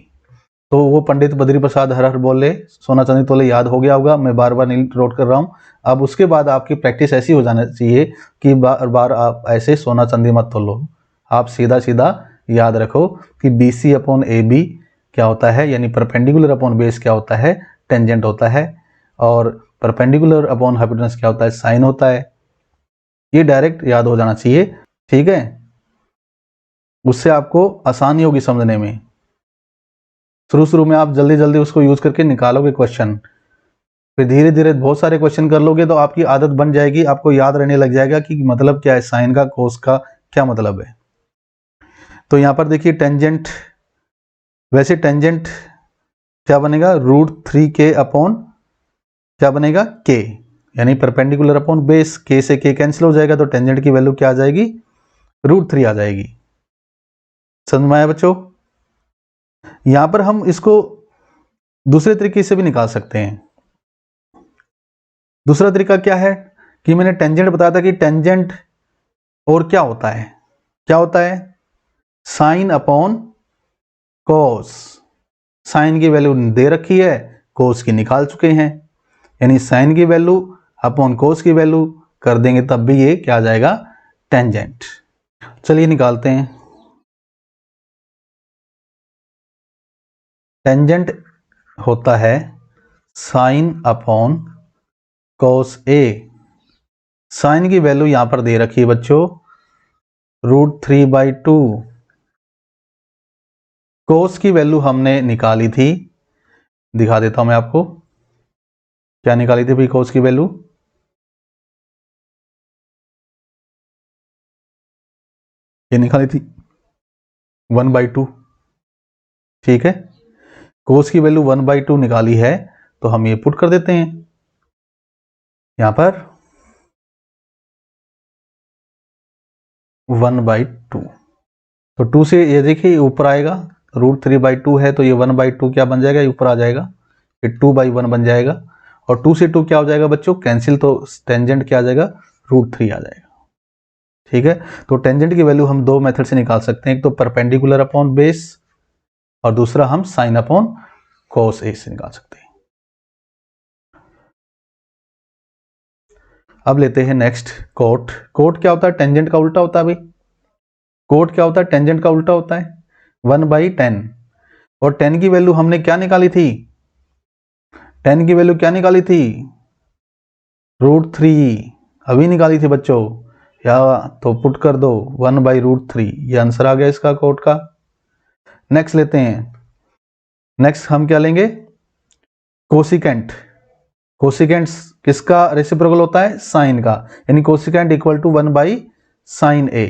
तो वो पंडित बद्री प्रसाद हर हर बोले, सोना चांदी तोले याद हो गया होगा, मैं बार बार नहीं नोट कर रहा हूं। अब उसके बाद आपकी प्रैक्टिस ऐसी हो जाना चाहिए कि बार बार आप ऐसे सोना चांदी मत तोलो, आप सीधा सीधा याद रखो कि BC अपॉन AB क्या होता है, यानी परपेंडिकुलर अपॉन बेस क्या होता है, टेंजेंट होता है, और परपेंडिकुलर अपॉन हाइपोटेनस क्या होता है, साइन होता है। ये डायरेक्ट याद हो जाना चाहिए, ठीक है, उससे आपको आसानी होगी समझने में। शुरू में आप जल्दी जल्दी उसको यूज करके निकालोगे क्वेश्चन, फिर धीरे धीरे बहुत सारे क्वेश्चन कर लोगे तो आपकी आदत बन जाएगी, आपको याद रहने लग जाएगा कि मतलब क्या है, साइन का कोस का क्या मतलब है। तो यहां पर देखिए टेंजेंट, वैसे टेंजेंट क्या बनेगा, √3k अपॉन क्या बनेगा k, यानी परपेंडिकुलर अपॉन बेस, k से k कैंसिल हो जाएगा, तो टेंजेंट की वैल्यू क्या आ जाएगी √3 आ जाएगी। समझ में आया बच्चों? यहां पर हम इसको दूसरे तरीके से भी निकाल सकते हैं। दूसरा तरीका क्या है कि मैंने टेंजेंट बताया था कि टेंजेंट और क्या होता है, क्या होता है, साइन अपॉन कोस। साइन की वैल्यू दे रखी है, कोस की निकाल चुके हैं, यानी साइन की वैल्यू अपॉन कोस की वैल्यू कर देंगे तब भी ये क्या आ जाएगा, टेंजेंट। चलिए निकालते हैं। टेंजेंट होता है साइन अपॉन कोस ए। साइन की वैल्यू यहां पर दे रखी है बच्चों √3/2। कोस की वैल्यू हमने निकाली थी, दिखा देता हूं मैं आपको क्या निकाली थी भाई कोस की वैल्यू। ये निकाली थी 1/2। ठीक है, कोस की वैल्यू 1/2 निकाली है तो हम ये पुट कर देते हैं यहां पर 1/2। तो 2 से ये देखिए ऊपर आएगा, √3/2 है तो ये 1/2 क्या बन जाएगा, ये ऊपर आ जाएगा, ये 2/1 बन जाएगा। और 2 से 2 क्या हो जाएगा बच्चों, कैंसिल, तो टेंजेंट क्या आ जाएगा, √3 आ जाएगा। ठीक है, तो टेंजेंट की वैल्यू हम दो मेथड से निकाल सकते हैं, एक तो परपेंडिकुलर अपॉन बेस और दूसरा हम साइन अपॉन कोस ए से निकाल सकते हैं। अब लेते हैं नेक्स्ट कोट। कोट क्या होता है, टेंजेंट का उल्टा होता है भाई। कोट क्या होता है, टेंजेंट का उल्टा होता है 1/10। और 10 की वैल्यू हमने क्या निकाली थी, 10 की वैल्यू क्या निकाली थी, √3 अभी निकाली थी बच्चों, या तो पुट कर दो 1/√3, ये आंसर आ गया इसका कोट का। नेक्स्ट लेते हैं, नेक्स्ट हम क्या लेंगे, कोसिकेंट। कोसिकेंट किसका रेसिप्रोकल होता है, साइन का, यानी cosecant equal to 1/sin A।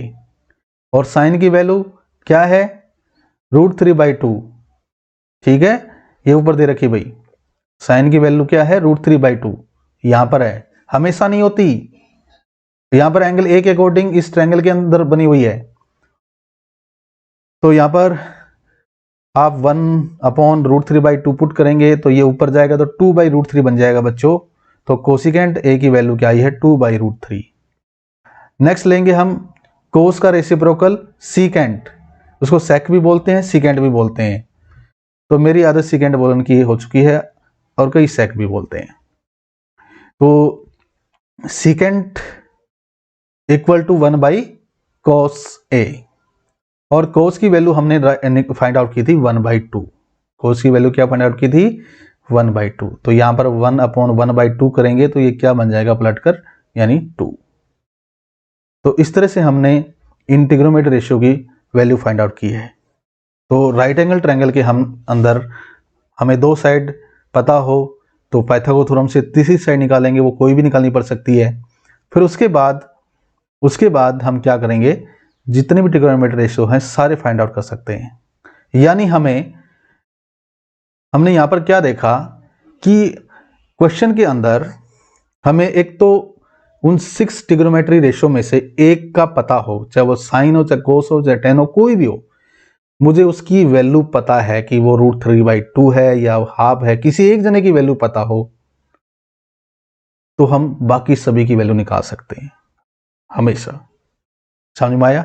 और साइन की वैल्यू क्या है, √3/2। ठीक है, ये ऊपर दे रखी भाई, साइन की वैल्यू क्या है, √3/2 यहां पर है, हमेशा नहीं होती, यहां पर एंगल ए के अकॉर्डिंग इस ट्रायंगल के अंदर बनी हुई है। तो यहां पर आप 1/√3/2 पुट करेंगे तो ये ऊपर जाएगा तो 2/√3 बन जाएगा बच्चों। तो कोसिकेंट ए की वैल्यू क्या आई है, 2/√3। नेक्स्ट लेंगे हम कोस का रेसिप्रोकल सीकेंट, उसको सेक भी बोलते हैं, सीकेंट भी बोलते हैं। तो मेरी आदत सीकेंट बोलने की हो चुकी है और कई सेक भी बोलते हैं। तो secant equal to 1/cos A। और कोस की वैल्यू हमने फाइंड आउट की थी 1/2। कोस की वैल्यू क्या फाइंड आउट की थी, 1/2। तो यहां पर 1/1/2 करेंगे तो ये क्या बन जाएगा पलटकर, यानी 2। तो इस तरह से हमने इन ट्रिग्नोमेट्री रेशियो की वैल्यू फाइंड आउट की है। तो राइट एंगल ट्रायंगल के हम अंदर हमें दो साइड पता हो तो पाइथागोरस थ्योरम से तीसरी साइड निकालेंगे, वो कोई भी निकालनी पड़ सकती है। फिर उसके बाद हम क्या करेंगे, जितने भी ट्रिग्नोमेट्री रेशियो हैं सारे फाइंड आउट कर सकते हैं। यानी हमने यहां पर क्या देखा कि क्वेश्चन के अंदर हमें एक तो उन 6 ट्रिग्नोमेट्री रेशियो में से एक का पता हो, चाहे वो साइन हो, चाहे कोस हो, चाहे टेन हो, कोई भी हो, मुझे उसकी वैल्यू पता है कि वो √3/2 है या हाफ है, किसी एक जने की वैल्यू पता हो तो हम बाकी सभी की वैल्यू निकाल सकते हैं हमेशा। समझ में आया?